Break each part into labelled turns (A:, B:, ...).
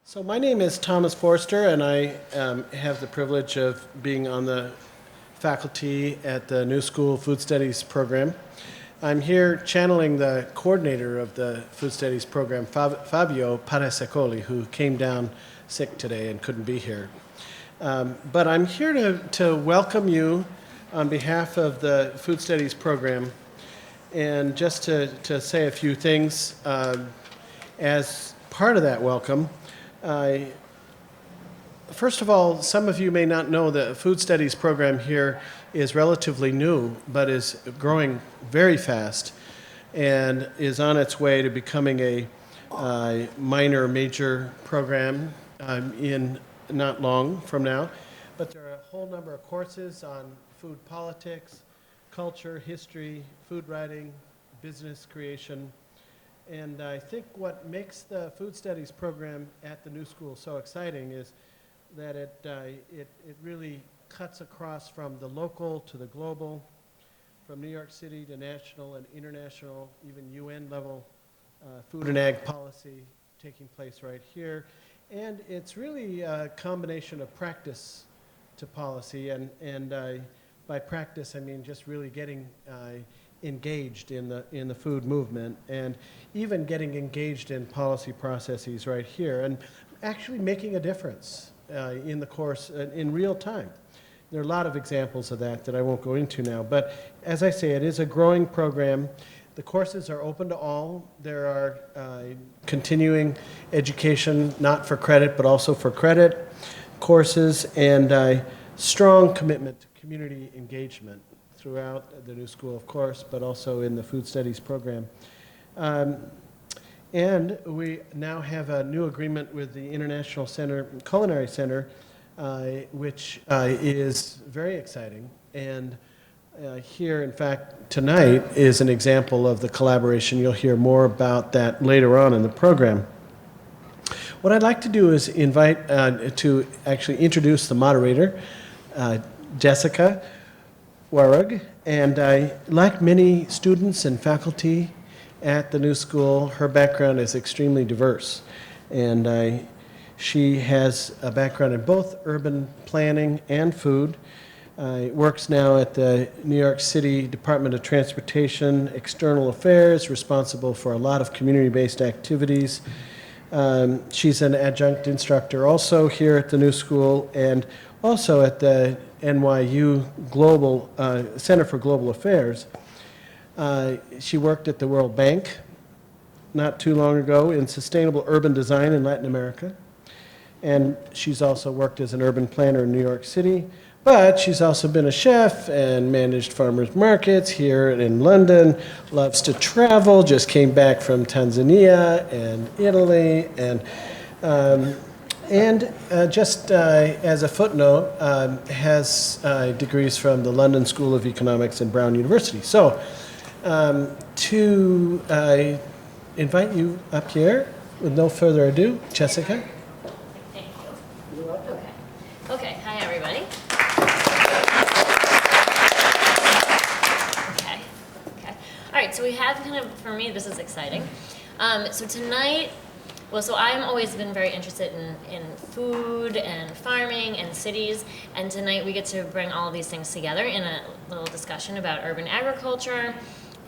A: So my name is Thomas Forster, and I have the privilege of being on the faculty at the New School Food Studies program. I'm here channeling the coordinator of the Food Studies program, Fabio Paresecoli, who came down sick today and couldn't be here. But I'm here to welcome you on behalf of the Food Studies program, and just to say a few things as part of that welcome. First of all, some of you may not know the Food Studies program here is relatively new, but is growing very fast and is on its way to becoming a major program in not long from now. But there are a whole number of courses on food politics, culture, history, food writing, business creation. And I think what makes the Food Studies program at the New School so exciting is that it really cuts across from the local to the global, from New York City to national and international, even UN level food and ag policy taking place right here. And it's really a combination of practice to policy, and by practice I mean just really getting engaged in the food movement, and even getting engaged in policy processes right here, and actually making a difference in the course in real time. There are a lot of examples of that I won't go into now, but as I say, it is a growing program. The courses are open to all. There are continuing education, not for credit, but also for credit courses, and a strong commitment to community engagement throughout the New School, of course, but also in the Food Studies program. And we now have a new agreement with the International Culinary Center, which is very exciting. And here, in fact, tonight is an example of the collaboration. You'll hear more about that later on in the program. What I'd like to do is invite to actually introduce the moderator, Jessica Warug, and like many students and faculty at the New School, her background is extremely diverse, and she has a background in both urban planning and food. Works now at the New York City Department of Transportation, External Affairs, responsible for a lot of community-based activities. She's an adjunct instructor also here at the New School, and also at the NYU Global Center for Global Affairs. She worked at the World Bank not too long ago in sustainable urban design in Latin America. And she's also worked as an urban planner in New York City. But she's also been a chef and managed farmers markets here in London, loves to travel, just came back from Tanzania and Italy, and just as a footnote, has degrees from the London School of Economics and Brown University. So to invite you up here, with no further ado, Jessica.
B: Thank you. You're welcome. Okay, hi everybody. Okay. All right, so we have for me, this is exciting. So tonight, so I've always been very interested in food and farming and cities, and tonight we get to bring all of these things together in a little discussion about urban agriculture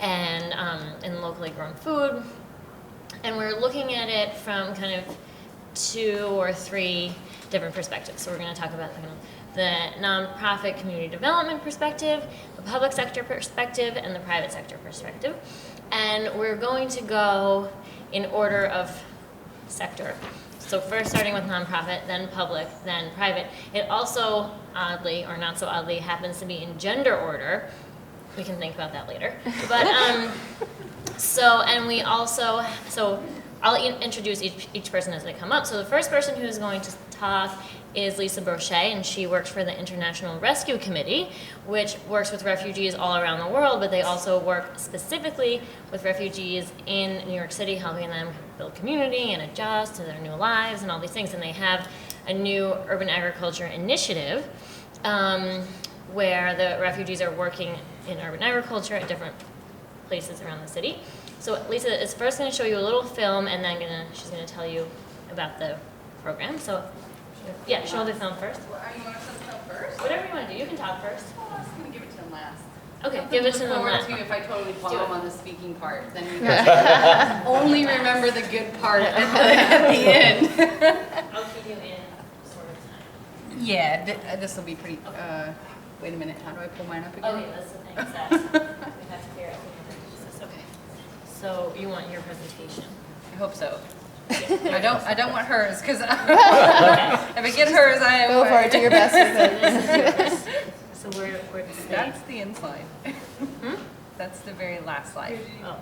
B: and locally grown food. And we're looking at it from kind of 2 or 3 different perspectives. So we're going to talk about the nonprofit community development perspective, the public sector perspective, and the private sector perspective. And we're going to go in order of sector. So first starting with nonprofit, then public, then private. It also, oddly or not so oddly, happens to be in gender order. We can think about that later. But I'll introduce each person as they come up. So the first person who is going to talk is Lisa Brochet, and she works for the International Rescue Committee, which works with refugees all around the world, but they also work specifically with refugees in New York City, helping them build community and adjust to their new lives and all these things. And they have a new urban agriculture initiative where the refugees are working in urban agriculture at different places around the city. So Lisa is first going to show you a little film, and then she's going to tell you about the program. So, yeah, show the film first.
C: Well, you want to show the film first?
B: Whatever you want to do, you can talk first.
C: Oh, I was going to give it to them last.
B: Okay,
C: Something
B: give it
C: to
B: to
C: look
B: them
C: forward
B: last.
C: to if I totally
B: Do it.
C: bomb on the speaking part, then we can only remember the good part at the end.
B: I'll keep you in sort of time.
C: Yeah, this will be pretty. Wait a minute, how do I pull mine up again?
B: Okay, that's the thing. Is that we have to clear out the pieces. Okay. So you want your presentation?
C: I hope so. I don't want hers because if I get hers, I am.
D: Go for it. Do your best with it.
B: So we're the same.
C: That's the end slide. That's the very last slide.
B: Oh.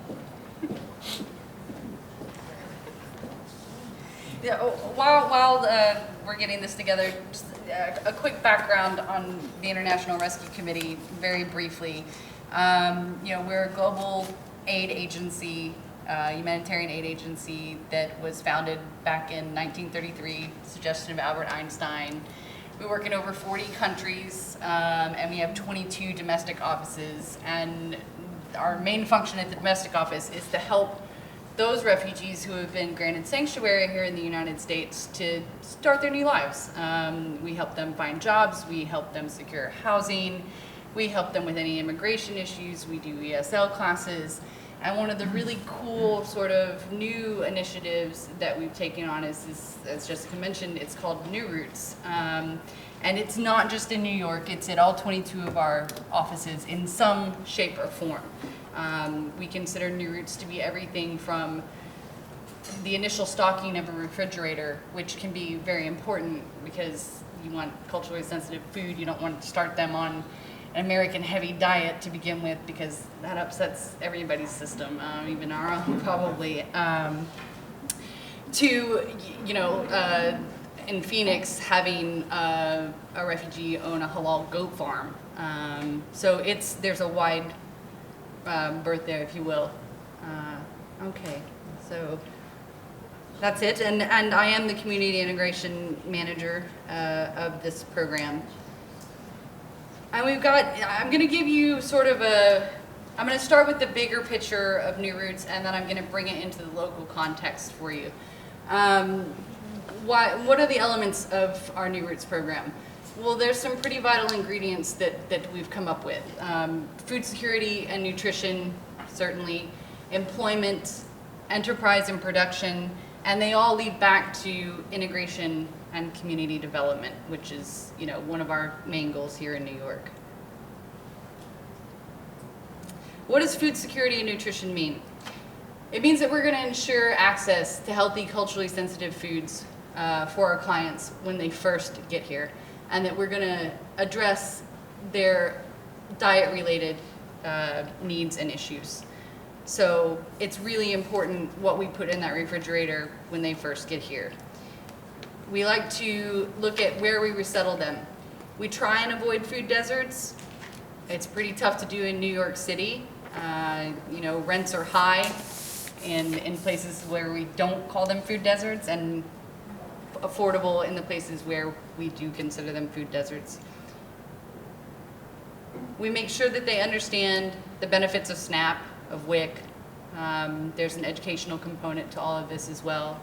C: Yeah, while we're getting this together, just a quick background on the International Rescue Committee, very briefly. We're a global aid agency, humanitarian aid agency that was founded back in 1933, suggestion of Albert Einstein. We work in over 40 countries, and we have 22 domestic offices. And our main function at the domestic office is to help those refugees who have been granted sanctuary here in the United States to start their new lives. We help them find jobs, we help them secure housing, we help them with any immigration issues, we do ESL classes. And one of the really cool sort of new initiatives that we've taken on is as Jessica mentioned, it's called New Roots. And it's not just in New York, it's at all 22 of our offices in some shape or form. We consider New Roots to be everything from the initial stocking of a refrigerator, which can be very important because you want culturally sensitive food. You don't want to start them on an American heavy diet to begin with because that upsets everybody's system, even our own probably. In Phoenix, having a refugee own a halal goat farm. So there's a wide berth there, if you will. Okay, so that's it. And I am the community integration manager of this program. And I'm going to give you sort of I'm going to start with the bigger picture of New Roots, and then I'm going to bring it into the local context for you. What are the elements of our New Roots program? Well, there's some pretty vital ingredients that we've come up with. Food security and nutrition, certainly, employment, enterprise and production, and they all lead back to integration and community development, which is, one of our main goals here in New York. What does food security and nutrition mean? It means that we're going to ensure access to healthy, culturally sensitive foods for our clients when they first get here, and that we're going to address their diet-related needs and issues. So it's really important what we put in that refrigerator when they first get here. We like to look at where we resettle them. We try and avoid food deserts. It's pretty tough to do in New York City. Rents are high in places where we don't call them food deserts, and affordable in the places where we do consider them food deserts. We make sure that they understand the benefits of SNAP, of WIC. There's an educational component to all of this as well,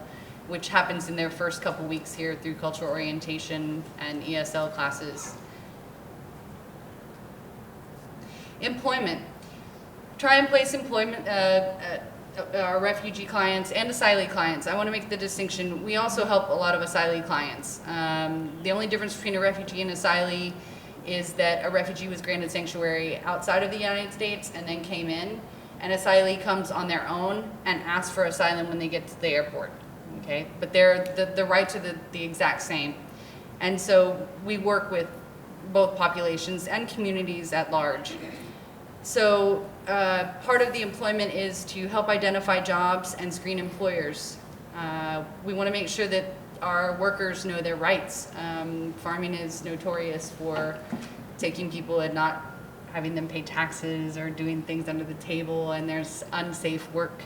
C: which happens in their first couple weeks here through cultural orientation and ESL classes. Employment. Try and place employment, our refugee clients and asylee clients. I want to make the distinction. We also help a lot of asylee clients. The only difference between a refugee and asylee is that a refugee was granted sanctuary outside of the United States and then came in. An asylee comes on their own and asks for asylum when they get to the airport. Okay, but the rights are the exact same. And so we work with both populations and communities at large. So part of the employment is to help identify jobs and screen employers. We want to make sure that our workers know their rights. Farming is notorious for taking people and not having them pay taxes or doing things under the table, and there's unsafe work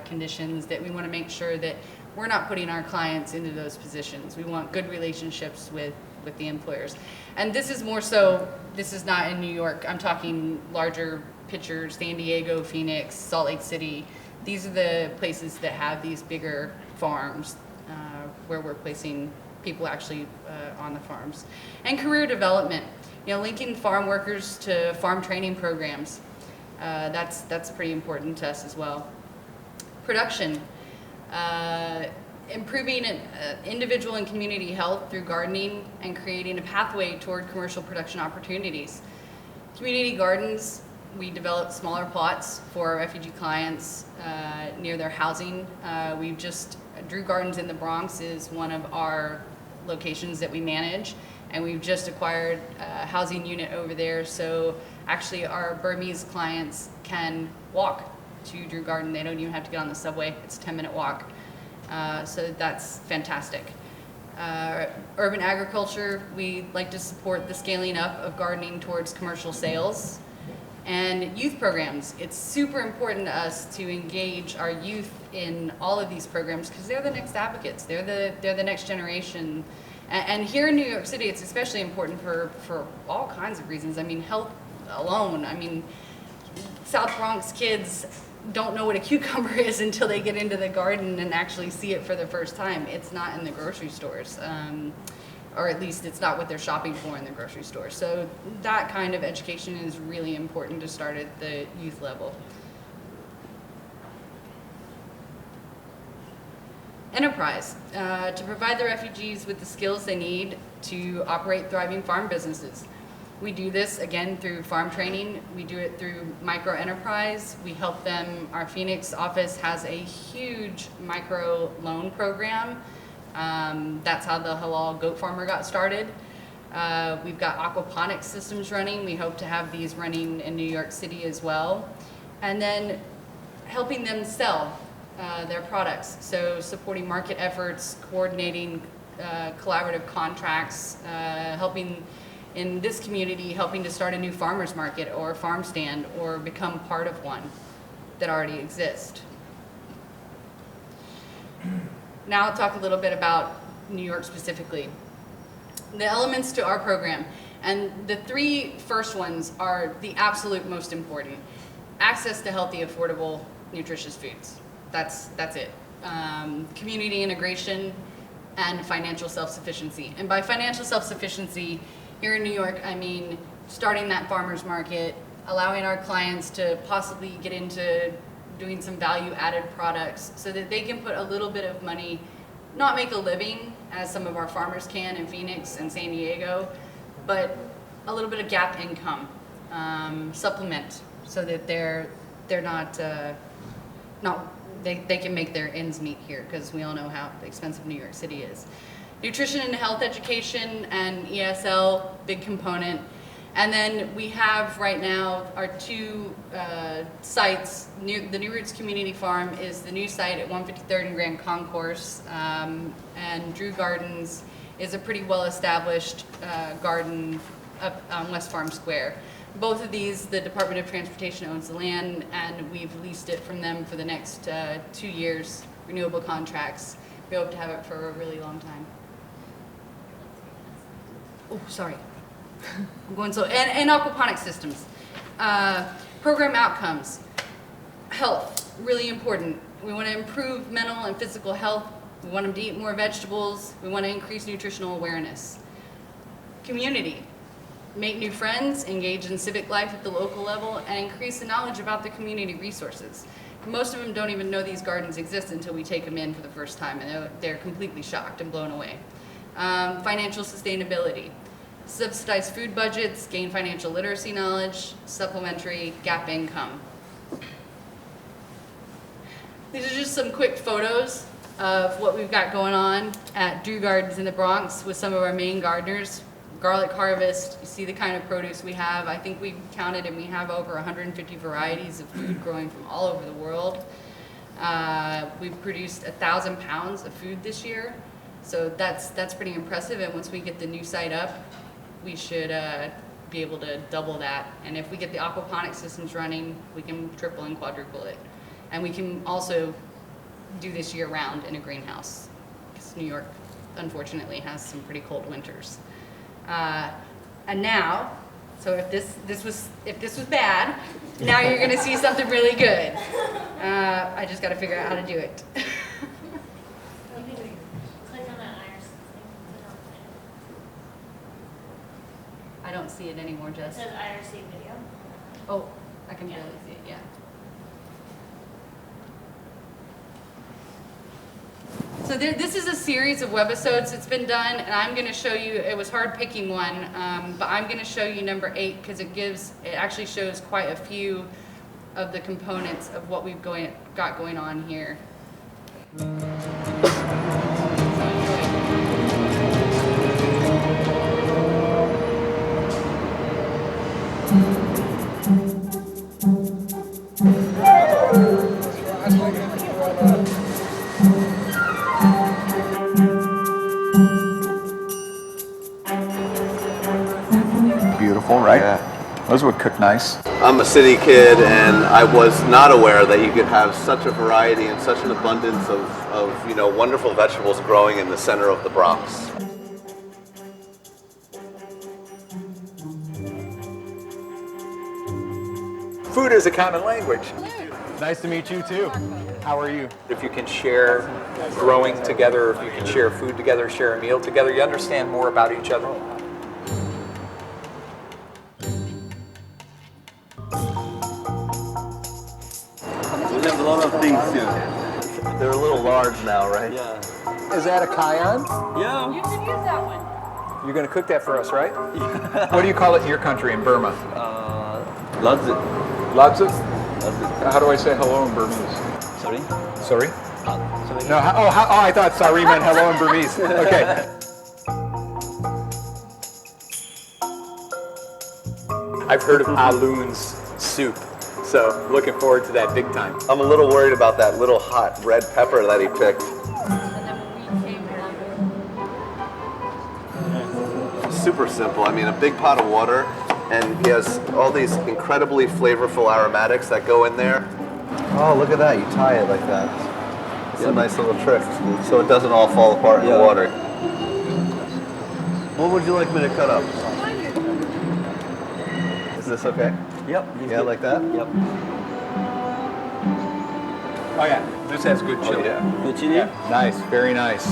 C: conditions that we want to make sure that we're not putting our clients into those positions. We want good relationships with the employers. And this is more so, this is not in New York. I'm talking larger picture, San Diego, Phoenix, Salt Lake City. These are the places that have these bigger farms. where we're placing people actually on the farms. And career development, linking farm workers to farm training programs. That's pretty important to us as well. Production, improving individual and community health through gardening and creating a pathway toward commercial production opportunities. Community gardens, we develop smaller plots for our refugee clients near their housing. Drew Gardens in the Bronx is one of our locations that we manage, and we've just acquired a housing unit over there, so actually our Burmese clients can walk to Drew Garden. They don't even have to get on the subway. It's a 10-minute walk. So that's fantastic. Urban agriculture, we like to support the scaling up of gardening towards commercial sales. And youth programs, it's super important to us to engage our youth in all of these programs because they're the next advocates. They're the next generation. And here in New York City, it's especially important for all kinds of reasons. I mean, health alone. I mean, South Bronx kids don't know what a cucumber is until they get into the garden and actually see it for the first time. It's not in the grocery stores, or at least it's not what they're shopping for in the grocery store. So that kind of education is really important to start at the youth level. Enterprise, to provide the refugees with the skills they need to operate thriving farm businesses. We do this, again, through farm training. We do it through micro enterprise. We help them. Our Phoenix office has a huge micro loan program. That's how the halal goat farmer got started. We've got aquaponics systems running. We hope to have these running in New York City as well. And then helping them sell their products. So supporting market efforts, coordinating collaborative contracts, helping in this community, helping to start a new farmer's market or farm stand or become part of one that already exists. Now I'll talk a little bit about New York specifically. The elements to our program, and the three first ones are the absolute most important. Access to healthy, affordable, nutritious foods. That's it. Community integration and financial self-sufficiency. And by financial self-sufficiency, here in New York, I mean starting that farmer's market, allowing our clients to possibly get into doing some value-added products so that they can put a little bit of money, not make a living, as some of our farmers can in Phoenix and San Diego, but a little bit of gap income, supplement, so that they're not they can make their ends meet here, because we all know how expensive New York City is. Nutrition and health education and ESL, big component. And then we have right now our two sites. The New Roots Community Farm is the new site at 153rd and Grand Concourse, and Drew Gardens is a pretty well-established garden up on West Farm Square. Both of these, the Department of Transportation owns the land, and we've leased it from them for the next 2 years, renewable contracts. We hope to have it for a really long time. Oh, sorry. I'm going slow. And aquaponic systems. Program outcomes. Health, really important. We want to improve mental and physical health. We want them to eat more vegetables. We want to increase nutritional awareness. Community. Make new friends, engage in civic life at the local level, and increase the knowledge about the community resources. Most of them don't even know these gardens exist until we take them in for the first time, and they're completely shocked and blown away. Financial sustainability. Subsidize food budgets, gain financial literacy knowledge, supplementary gap income. These are just some quick photos of what we've got going on at Drew Gardens in the Bronx with some of our main gardeners. Garlic harvest, you see the kind of produce we have. I think we've counted and we have over 150 varieties of food growing from all over the world. We've produced 1,000 pounds of food this year. So that's pretty impressive, and once we get the new site up, we should be able to double that. And if we get the aquaponic systems running, we can triple and quadruple it. And we can also do this year round in a greenhouse, because New York, unfortunately, has some pretty cold winters. And now, so if this was bad, now you're gonna see something really good. I just gotta figure out how to do it.
B: Click on
C: don't see it anymore,
B: It
C: Jess.
B: says IRC video.
C: Oh, I can barely see it, yeah. So this is a series of webisodes that's been done, and I'm going to show you, it was hard picking one, but I'm going to show you number 8 because it actually shows quite a few of the components of what we've got going on here. So
E: Beautiful, right? Yeah. Those would cook nice.
F: I'm a city kid, and I was not aware that you could have such a variety and such an abundance of wonderful vegetables growing in the center of the Bronx.
E: Food is a common language. Nice to meet you too. How are you? If you can share growing together, if you can share food together, share a meal together, you understand more about each other.
F: We have a lot of things here. They're a little large now, right? Yeah.
E: Is that a Cayenne?
F: Yeah.
C: you can use that one.
E: You're going to cook that for us, right? What do you call it in your country, in Burma?
F: Loves
E: Ladzu? How do I say hello in Burmese?
F: Sorry?
E: Sorry? No, I thought sorry meant hello in Burmese. Okay. I've heard of Alun's soup, so looking forward to that big time.
F: I'm a little worried about that little hot red pepper that he picked. Super simple. I mean, a big pot of water, and he has all these incredibly flavorful aromatics that go in there. Oh, look at that. You tie it like that. It's a nice little trick, so it doesn't all fall apart in the water. What would you like me to cut up? Is this okay? Yep. Yeah, like that? Yep.
E: Oh yeah, this has good chili.
F: Yeah.
G: Good chili?
E: Yeah, nice, very nice.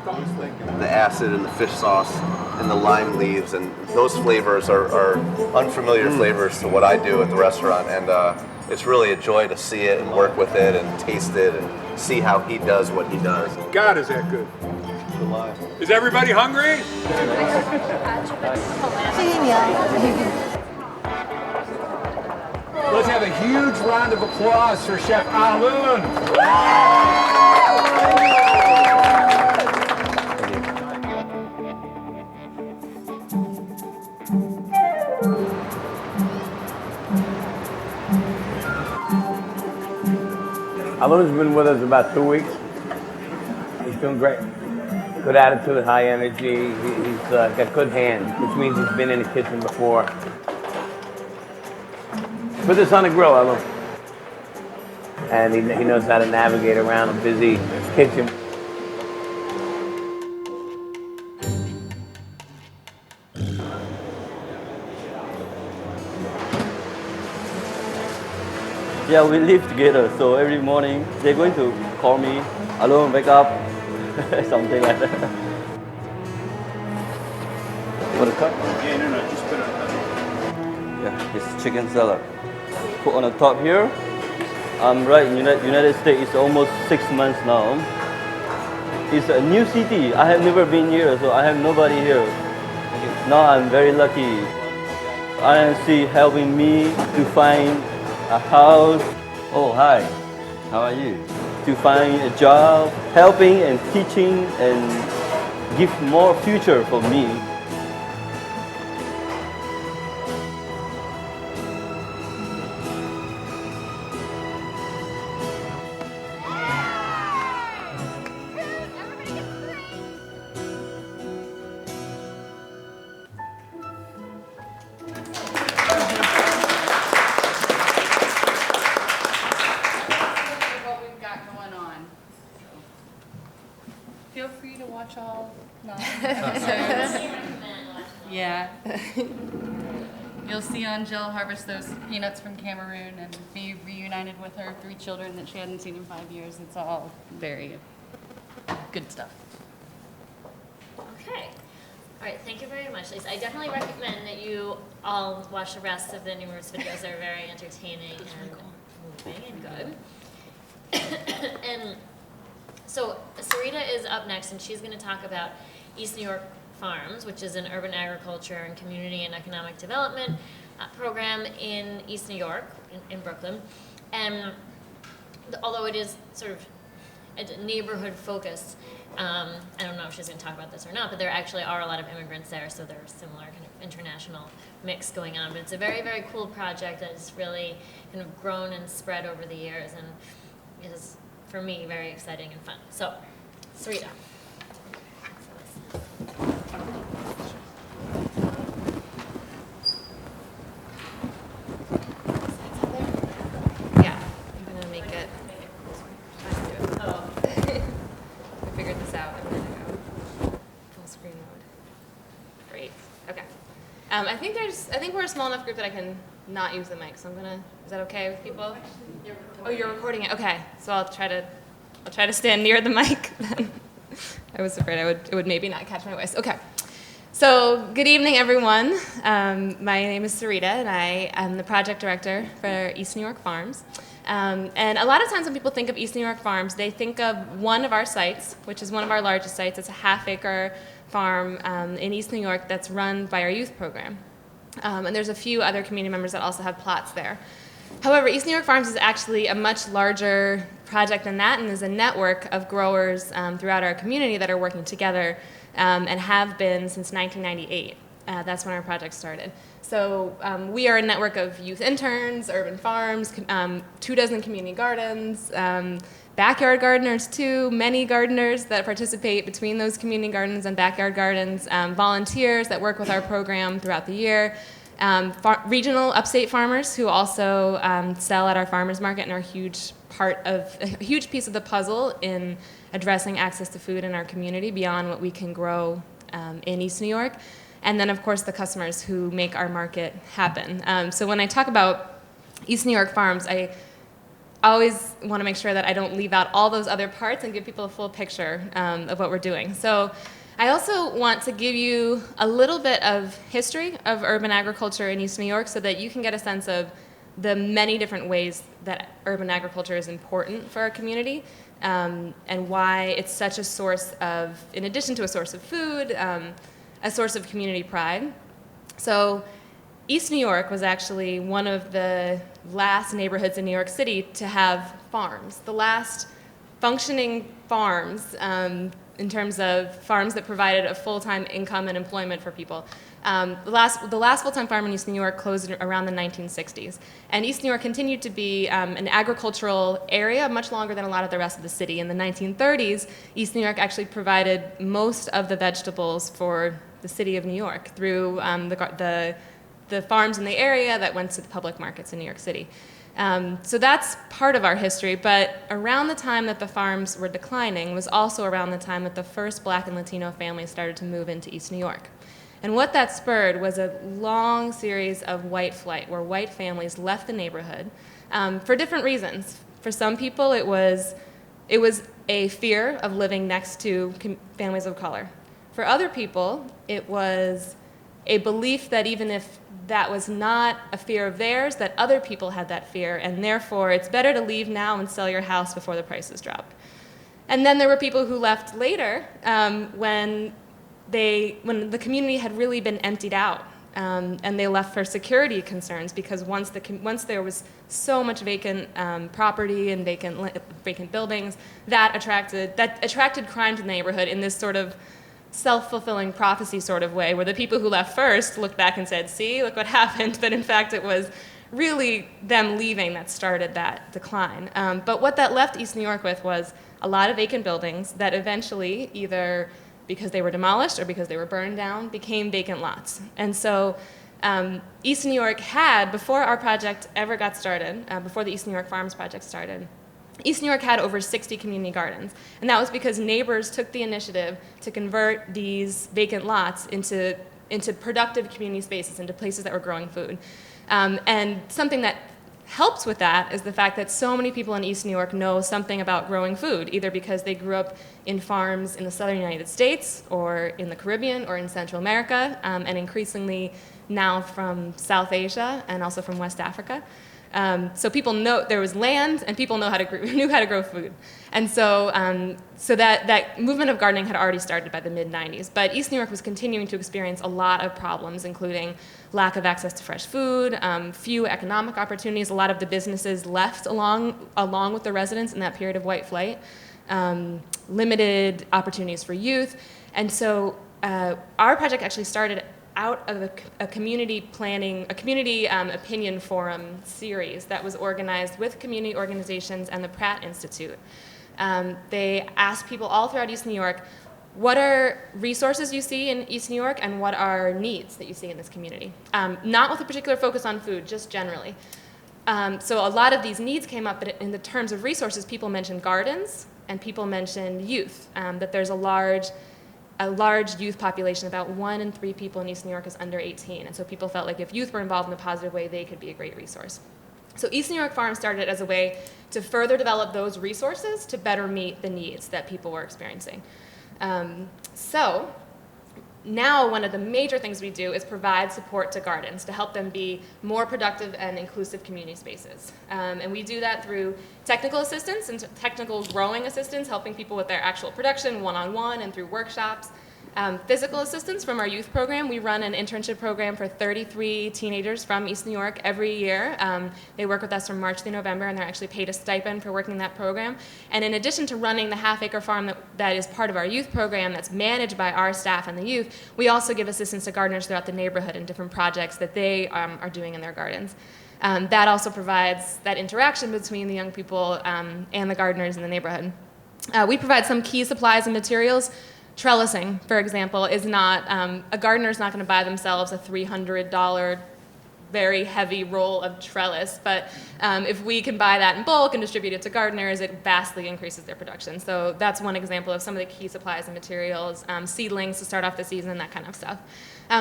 F: The acid and the fish sauce and the lime leaves, and those flavors are unfamiliar flavors to what I do at the restaurant, and it's really a joy to see it and work with it and taste it and see how he does what he does.
E: God, is that good? Is everybody hungry? Let's have a huge round of applause for Chef Alun.
G: Alun's been with us about 2 weeks. He's doing great. Good attitude, high energy. He's got good hands, which means he's been in the kitchen before. Put this on the grill, Alun. And he knows how to navigate around a busy kitchen.
H: Yeah, we live together, so every morning they're going to call me, Alun, wake up, something like that. You want to cut?
G: Yeah, no, just put it on.
H: Yeah, it's chicken salad. Put on the top here. I'm right in United States, it's almost 6 months now. It's a new city, I have never been here, so I have nobody here. Now I'm very lucky. INC helping me to find a house. Oh, hi. How are you? To find a job, helping and teaching and give more future for me.
C: What we've got going on. Feel free to watch all 9 episodes. Yeah. You'll see Angel harvest those peanuts from Cameroon and be reunited with her 3 children that she hadn't seen in 5 years. It's all very good stuff.
B: Okay. All All right, thank you very much, Lisa. I definitely recommend that you all watch the rest of the numerous videos. They're very entertaining and moving and good. And so Sarita is up next, and she's going to talk about East New York Farms, which is an urban agriculture and community and economic development program in East New York, in Brooklyn. And although it is sort of neighborhood focused, I don't know if she's going to talk about this or not, but there actually are a lot of immigrants there, so there's similar kind of international mix going on. But it's a very, very cool project that has really kind of grown and spread over the years, and is, for me, very exciting and fun. So, Sarita.
D: Yeah, I'm gonna make it.
B: Oh.
D: I figured this out. I'm gonna go full screen mode. Great. Okay. I think we're a small enough group that I can not use the mic. So is that okay with people? Oh, you're recording it. Okay. So I'll try to stand near the mic then. I was afraid it would maybe not catch my voice. Okay. So good evening, everyone. My name is Sarita, and I am the project director for East New York Farms. And a lot of times when people think of East New York Farms, they think of one of our sites, which is one of our largest sites. It's a half-acre farm in East New York that's run by our youth program. And there's a few other community members that also have plots there. However, East New York Farms is actually a much larger project than that, and is a network of growers throughout our community that are working together and have been since 1998. That's when our project started. So we are a network of youth interns, urban farms, 24 community gardens, backyard gardeners too, many gardeners that participate between those community gardens and backyard gardens, volunteers that work with our program throughout the year, regional upstate farmers who also sell at our farmers market and are a huge piece of the puzzle in addressing access to food in our community beyond what we can grow in East New York. And then, of course, the customers who make our market happen. So when I talk about East New York Farms, I always want to make sure that I don't leave out all those other parts and give people a full picture of what we're doing. So I also want to give you a little bit of history of urban agriculture in East New York so that you can get a sense of the many different ways that urban agriculture is important for our community and why it's such a source of, in addition to a source of food, a source of community pride. So East New York was actually one of the last neighborhoods in New York City to have farms, the last functioning farms in terms of farms that provided a full-time income and employment for people. The last full-time farm in East New York closed around the 1960s. And East New York continued to be an agricultural area much longer than a lot of the rest of the city. In the 1930s, East New York actually provided most of the vegetables for the city of New York through the farms in the area that went to the public markets in New York City. So that's part of our history, but around the time that the farms were declining was also around the time that the first Black and Latino families started to move into East New York. And what that spurred was a long series of white flight, where white families left the neighborhood for different reasons. For some people, it was a fear of living next to families of color. For other people, it was a belief that even if that was not a fear of theirs, that other people had that fear, and therefore it's better to leave now and sell your house before the prices drop. And then there were people who left later when the community had really been emptied out, and they left for security concerns, because once there was so much vacant property and vacant buildings, that attracted crime to the neighborhood in this sort of self-fulfilling prophecy sort of way, where the people who left first looked back and said, see, look what happened, but in fact it was really them leaving that started that decline. But what that left East New York with was a lot of vacant buildings that eventually, either because they were demolished or because they were burned down, became vacant lots. And so East New York had, before our project ever got started, before the East New York Farms project started, East New York had over 60 community gardens, and that was because neighbors took the initiative to convert these vacant lots into productive community spaces, into places that were growing food. And something that helps with that is the fact that so many people in East New York know something about growing food, either because they grew up in farms in the southern United States or in the Caribbean or in Central America, and increasingly now from South Asia and also from West Africa. So people know there was land, and people knew how to grow food. And so, that movement of gardening had already started by the mid-90s. But East New York was continuing to experience a lot of problems, including lack of access to fresh food, few economic opportunities. A lot of the businesses left along with the residents in that period of white flight, limited opportunities for youth. And so our project actually started out of a community opinion forum series that was organized with community organizations and the Pratt Institute. They asked people all throughout East New York, what are resources you see in East New York and what are needs that you see in this community? Not with a particular focus on food, just generally. So a lot of these needs came up, but in the terms of resources, people mentioned gardens and people mentioned youth, that there's a large youth population. About 1 in 3 people in East New York is under 18. And so people felt like if youth were involved in a positive way, they could be a great resource. So East New York Farm started as a way to further develop those resources to better meet the needs that people were experiencing. So now one of the major things we do is provide support to gardens to help them be more productive and inclusive community spaces. And we do that through technical assistance and technical growing assistance, helping people with their actual production one-on-one and through workshops. Physical assistance from our youth program. We run an internship program for 33 teenagers from East New York every year. They work with us from March through November, and they're actually paid a stipend for working in that program. And in addition to running the half-acre farm that is part of our youth program that's managed by our staff and the youth, we also give assistance to gardeners throughout the neighborhood in different projects that they are doing in their gardens. That also provides that interaction between the young people and the gardeners in the neighborhood. We provide some key supplies and materials. Trellising, for example, is not, a gardener is not going to buy themselves a $300 very heavy roll of trellis, but if we can buy that in bulk and distribute it to gardeners, it vastly increases their production. So that's one example of some of the key supplies and materials, seedlings to start off the season, that kind of stuff.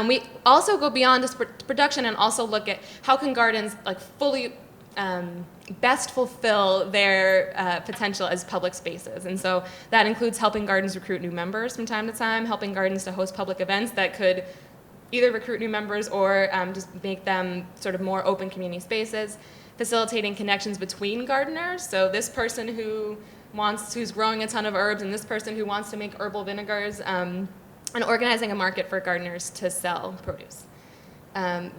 D: We also go beyond just production and also look at how can gardens like fully best fulfill their potential as public spaces. And so that includes helping gardens recruit new members from time to time, helping gardens to host public events that could either recruit new members or just make them sort of more open community spaces, facilitating connections between gardeners. So this person who's growing a ton of herbs and this person who wants to make herbal vinegars, and organizing a market for gardeners to sell produce.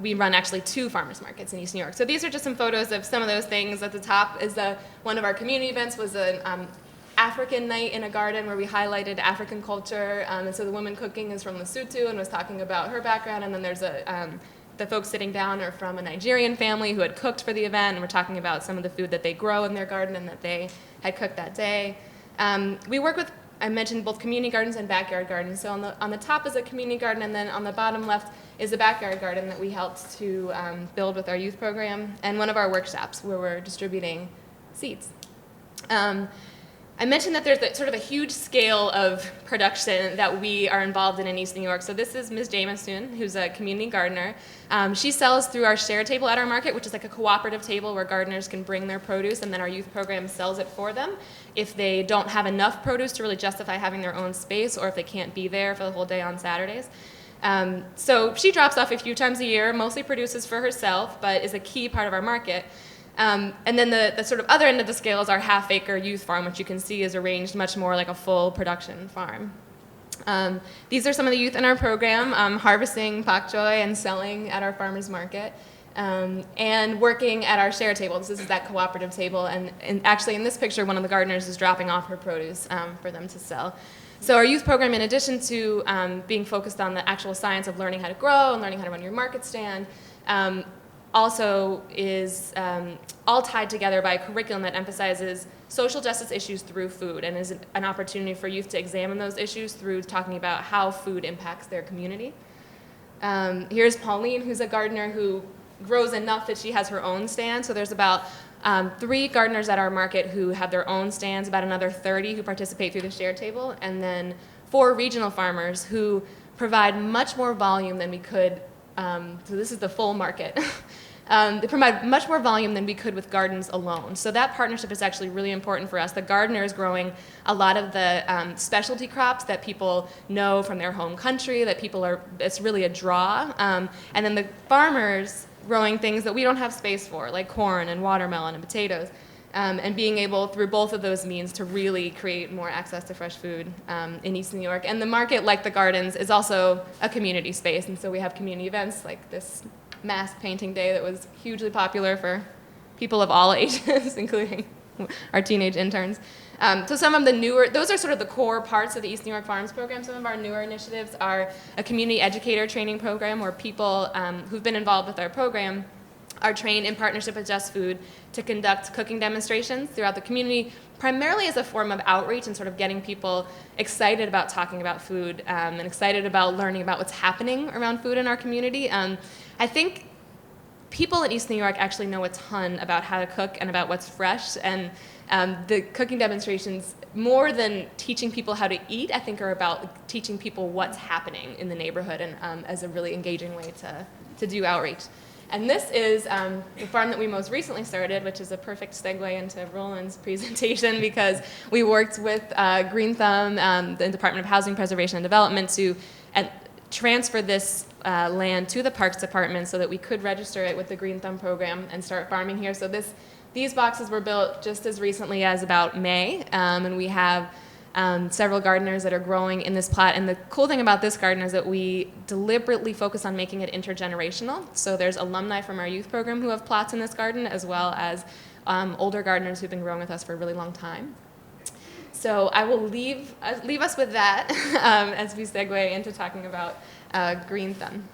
D: We run actually 2 farmers markets in East New York. So these are just some photos of some of those things. At the top is one of our community events was an African night in a garden where we highlighted African culture. And so the woman cooking is from Lesotho and was talking about her background. And then there's the folks sitting down are from a Nigerian family who had cooked for the event. And we're talking about some of the food that they grow in their garden and that they had cooked that day. We work with, I mentioned both community gardens and backyard gardens. So on the top is a community garden, and then on the bottom left is a backyard garden that we helped to build with our youth program, and one of our workshops where we're distributing seeds. I mentioned that there's sort of a huge scale of production that we are involved in East New York. So this is Ms. Jameson, who's a community gardener. She sells through our share table at our market, which is like a cooperative table where gardeners can bring their produce, and then our youth program sells it for them if they don't have enough produce to really justify having their own space, or if they can't be there for the whole day on Saturdays. So she drops off a few times a year, mostly produces for herself, but is a key part of our market. And then the sort of other end of the scale is our half-acre youth farm, which you can see is arranged much more like a full production farm. These are some of the youth in our program, harvesting pak choy and selling at our farmers market, and working at our share table. This is that cooperative table, and actually in this picture, one of the gardeners is dropping off her produce for them to sell. So our youth program, in addition to being focused on the actual science of learning how to grow and learning how to run your market stand, also is all tied together by a curriculum that emphasizes social justice issues through food, and is an opportunity for youth to examine those issues through talking about how food impacts their community. Here's Pauline, who's a gardener who grows enough that she has her own stand. So there's about 3 gardeners at our market who have their own stands, about another 30 who participate through the share table, and then 4 regional farmers who provide much more volume than we could. So this is the full market. they provide much more volume than we could with gardens alone. So that partnership is actually really important for us. The gardener is growing a lot of the specialty crops that people know from their home country, that it's really a draw. And then the farmers growing things that we don't have space for, like corn and watermelon and potatoes. And being able, through both of those means, to really create more access to fresh food in East New York. And the market, like the gardens, is also a community space. And so we have community events like this mask painting day that was hugely popular for people of all ages, including our teenage interns. So some of the newer, those are sort of the core parts of the East New York Farms program. Some of our newer initiatives are a community educator training program where people who've been involved with our program are trained in partnership with Just Food to conduct cooking demonstrations throughout the community, primarily as a form of outreach and sort of getting people excited about talking about food and excited about learning about what's happening around food in our community. I think people in East New York actually know a ton about how to cook and about what's fresh, and the cooking demonstrations, more than teaching people how to eat, I think are about teaching people what's happening in the neighborhood, and as a really engaging way to do outreach. And this is the farm that we most recently started, which is a perfect segue into Roland's presentation, because we worked with Green Thumb, the Department of Housing Preservation and Development, to transfer this land to the Parks Department so that we could register it with the Green Thumb program and start farming here. So these boxes were built just as recently as about May, and we have several gardeners that are growing in this plot. And the cool thing about this garden is that we deliberately focus on making it intergenerational. So there's alumni from our youth program who have plots in this garden, as well as older gardeners who've been growing with us for a really long time. So I will leave us with that as we segue into talking about Green Thumb.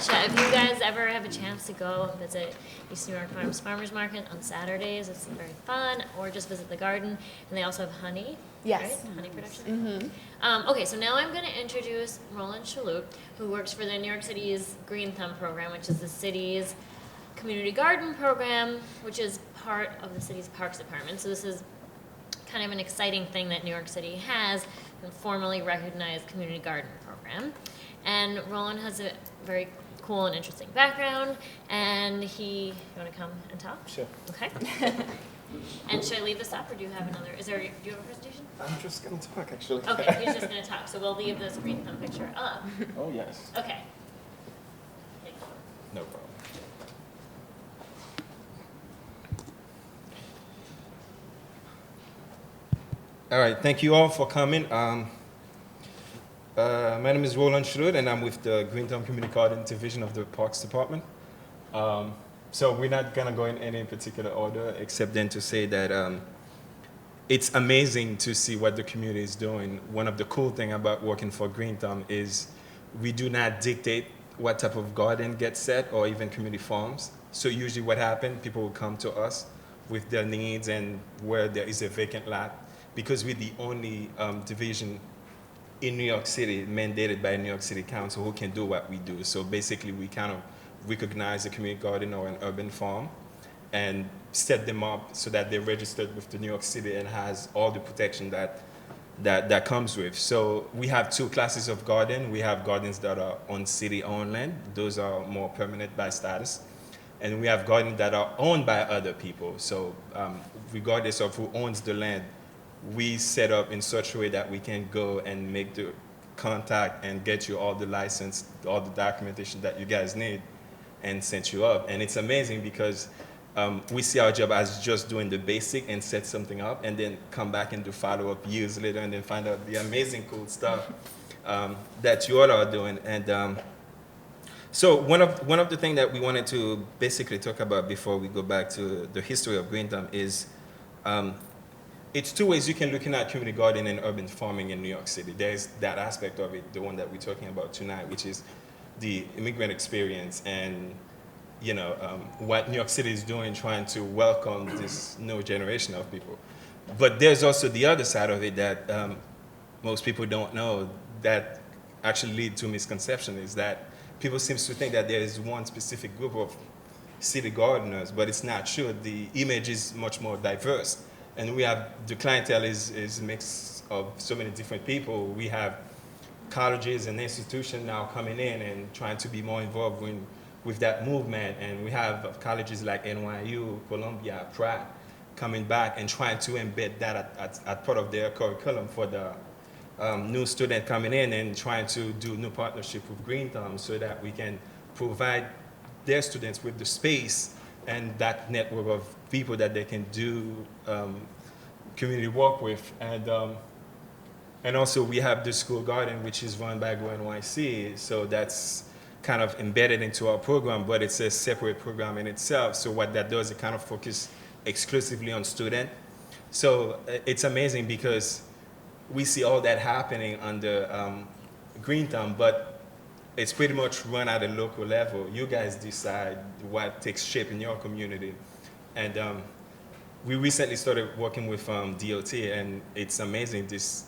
B: If you guys ever have a chance to go visit East New York Farms Farmers Market on Saturdays, it's very fun, or just visit the garden. And they also have honey,
D: yes,
B: right? Honey production. Okay, so now I'm going to introduce Roland Chalut, who works for the New York City's Green Thumb program, which is the city's community garden program, which is part of the city's Parks Department. So this is kind of an exciting thing that New York City has, a formally recognized community garden program. And Roland has a very cool and interesting background, and you want to come and talk?
I: Sure.
B: Okay. And should I leave this up, or do you have do you have a presentation?
I: I'm just going to talk, actually.
B: Okay, he's just going to talk, so we'll leave this Green Thumb picture up.
I: Oh, yes.
B: Okay.
I: No problem. All right, thank you all for coming. My name is Roland Schröd, and I'm with the Green Thumb Community Garden Division of the Parks Department. So we're not going to go in any particular order, except then to say that it's amazing to see what the community is doing. One of the cool things about working for Green Thumb is we do not dictate what type of garden gets set, or even community farms. So usually what happens, people will come to us with their needs and where there is a vacant lot, because we're the only division in New York City, mandated by New York City Council, who can do what we do. So basically, we kind of recognize a community garden or an urban farm and set them up so that they're registered with the New York City and has all the protection that comes with. So we have two classes of garden. We have gardens that are on city-owned land. Those are more permanent by status. And we have gardens that are owned by other people. So regardless of who owns the land, we set up in such a way that we can go and make the contact and get you all the license, all the documentation that you guys need, and set you up. And it's amazing because we see our job as just doing the basic and set something up, and then come back and do follow-up years later, and then find out the amazing cool stuff that you all are doing. And so one of the things that we wanted to basically talk about before we go back to the history of Green Thumb is it's two ways you can look at community garden and urban farming in New York City. There's that aspect of it, the one that we're talking about tonight, which is the immigrant experience and what New York City is doing, trying to welcome this new generation of people. But there's also the other side of it that most people don't know that actually lead to misconception, is that people seem to think that there is one specific group of city gardeners, but it's not true. The image is much more diverse. And we have, the clientele is mixed of so many different people. We have colleges and institutions now coming in and trying to be more involved with that movement. And we have colleges like NYU, Columbia, Pratt coming back and trying to embed that at part of their curriculum for the new student coming in, and trying to do new partnership with Green Thumb so that we can provide their students with the space and that network of people that they can do community work with. And also we have the school garden, which is run by Go NYC, so that's kind of embedded into our program, but it's a separate program in itself. So what that does, it kind of focuses exclusively on student. So it's amazing because we see all that happening under Green Thumb, but it's pretty much run at a local level. You guys decide what takes shape in your community. And we recently started working with DOT, and it's amazing, this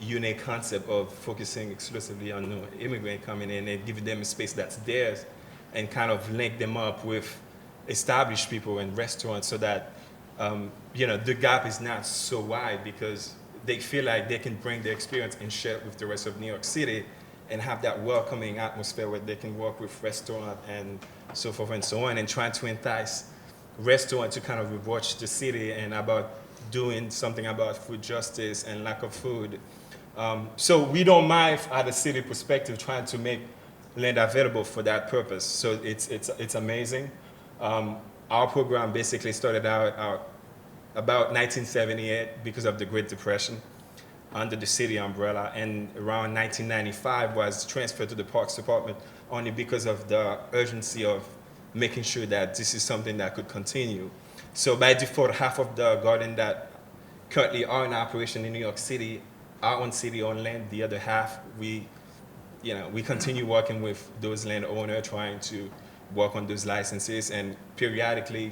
I: unique concept of focusing exclusively on new immigrant coming in and giving them a space that's theirs, and kind of link them up with established people and restaurants so that the gap is not so wide, because they feel like they can bring their experience and share it with the rest of New York City and have that welcoming atmosphere where they can work with restaurants and so forth and so on, and trying to entice restaurants to kind of watch the city and about doing something about food justice and lack of food. So we don't mind, at a city perspective, trying to make land available for that purpose. So it's amazing. Our program basically started out about 1978 because of the Great Depression under the city umbrella, and around 1995 was transferred to the Parks Department only because of the urgency of making sure that this is something that could continue. So by default, half of the garden that currently are in operation in New York City are on city-owned land. The other half, we continue working with those landowners, trying to work on those licenses, and periodically,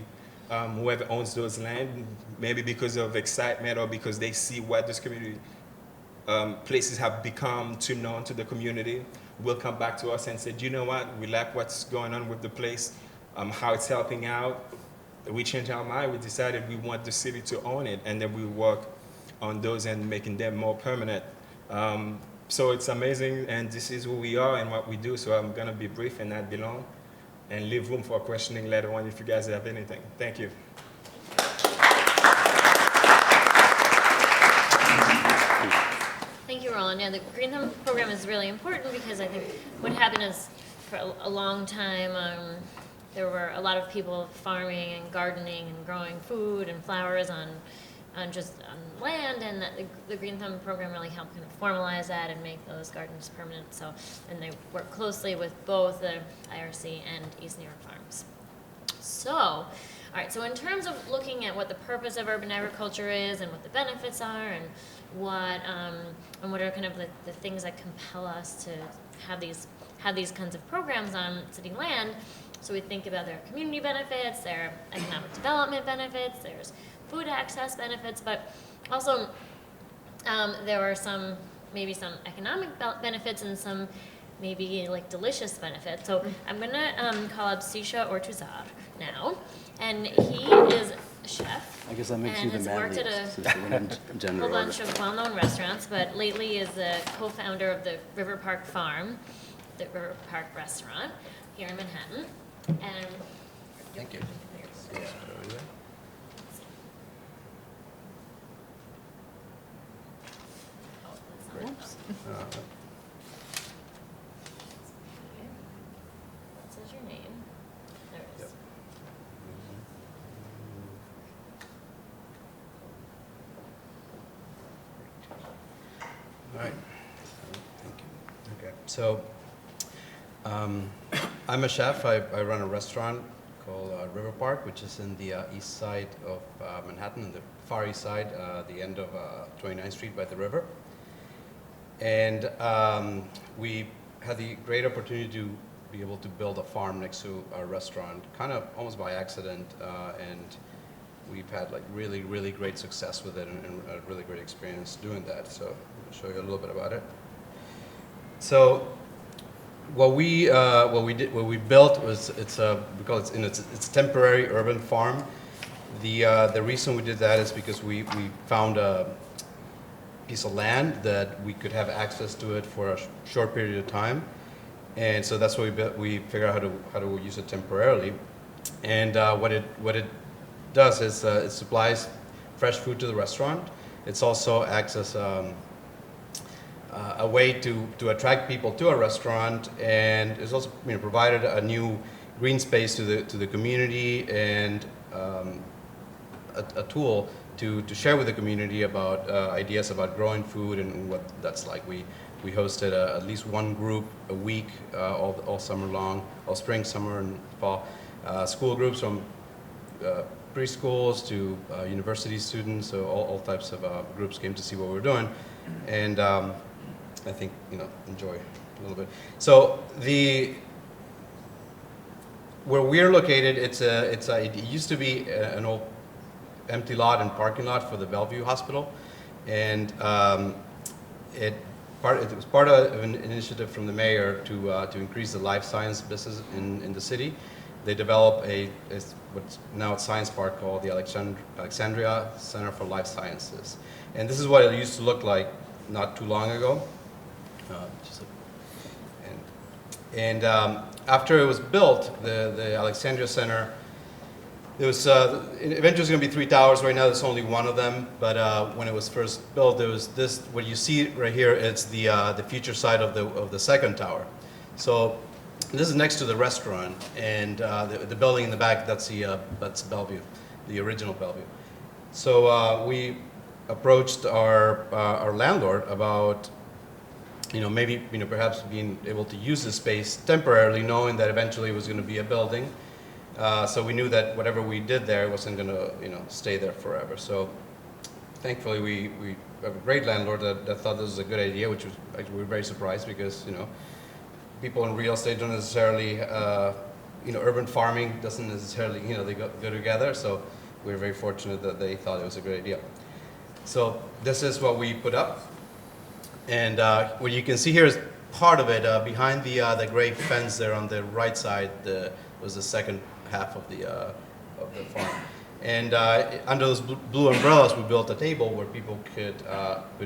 I: whoever owns those land, maybe because of excitement or because they see what this community places have become too known to the community, will come back to us and say, you know what, we like what's going on with the place, how it's helping out. We changed our mind, we decided we want the city to own it, and then we work on those and making them more permanent. So it's amazing, and this is who we are and what we do, so I'm gonna be brief and not be long, and leave room for questioning later on if you guys have anything. Thank you.
B: Thank you, Roland. Yeah, the Green Thumb program is really important because I think what happened is for a long time, there were a lot of people farming and gardening and growing food and flowers on land, and that the Green Thumb program really helped kind of formalize that and make those gardens permanent. So, and they work closely with both the IRC and East New York Farms. So, all right, so in terms of looking at what the purpose of urban agriculture is and what the benefits are, and what are kind of the things that compel us to have these kinds of programs on city land. So we think about their community benefits, their economic development benefits, there's food access benefits, but also there are maybe some economic benefits and some maybe like delicious benefits. So I'm gonna call up Sisha Ortuzar now, and he is a chef.
J: I guess that makes
B: and
J: you the
B: has worked at a whole bunch of well-known restaurants, but lately is the co-founder of the River Park Farm, the River Park Restaurant here in Manhattan. And
J: Thank you.
B: Oops. What says your name? There it is.
J: All right. Thank you. Okay. So I'm a chef. I run a restaurant called River Park, which is in the east side of Manhattan, the far east side, the end of 29th Street by the river. And we had the great opportunity to be able to build a farm next to our restaurant, kind of almost by accident, and we've had like really, really great success with it and a really great experience doing that. So I'll show you a little bit about it. So what we built was because it's a temporary urban farm. The reason we did that is because we found piece of land that we could have access to it for a short period of time. And so that's why we figured out how to use it temporarily. And what it does is it supplies fresh food to the restaurant. It's also acts as a way to attract people to a restaurant, and it's also provided a new green space to the community, and a tool to share with the community about ideas about growing food and what that's like. We hosted at least one group a week all summer long, all spring, summer, and fall. School groups from preschools to university students, so all types of groups came to see what we're doing, and I think enjoy a little bit. So where we're located, it used to be an old empty lot and parking lot for the Bellevue Hospital, and it was part of an initiative from the mayor to increase the life science business in the city. They developed what's now a science park called the Alexandria Center for Life Sciences, and this is what it used to look like not too long ago. After it was built, the Alexandria Center, there was eventually was going to be 3 towers. Right now, there's only one of them. But when it was first built, there was this. What you see right here, it's the future side of the second tower. So this is next to the restaurant, and the building in the back. That's Bellevue, the original Bellevue. So we approached our landlord about maybe perhaps being able to use the space temporarily, knowing that eventually it was going to be a building. So we knew that whatever we did there wasn't going to stay there forever. So thankfully we have a great landlord that thought this was a good idea, which was actually we were very surprised because people in real estate don't necessarily urban farming doesn't necessarily they go together. So we were very fortunate that they thought it was a great idea. So this is what we put up. And what you can see here is part of it. Behind the gray fence there on the right side was the second half of the farm. And under those blue umbrellas, we built a table where people could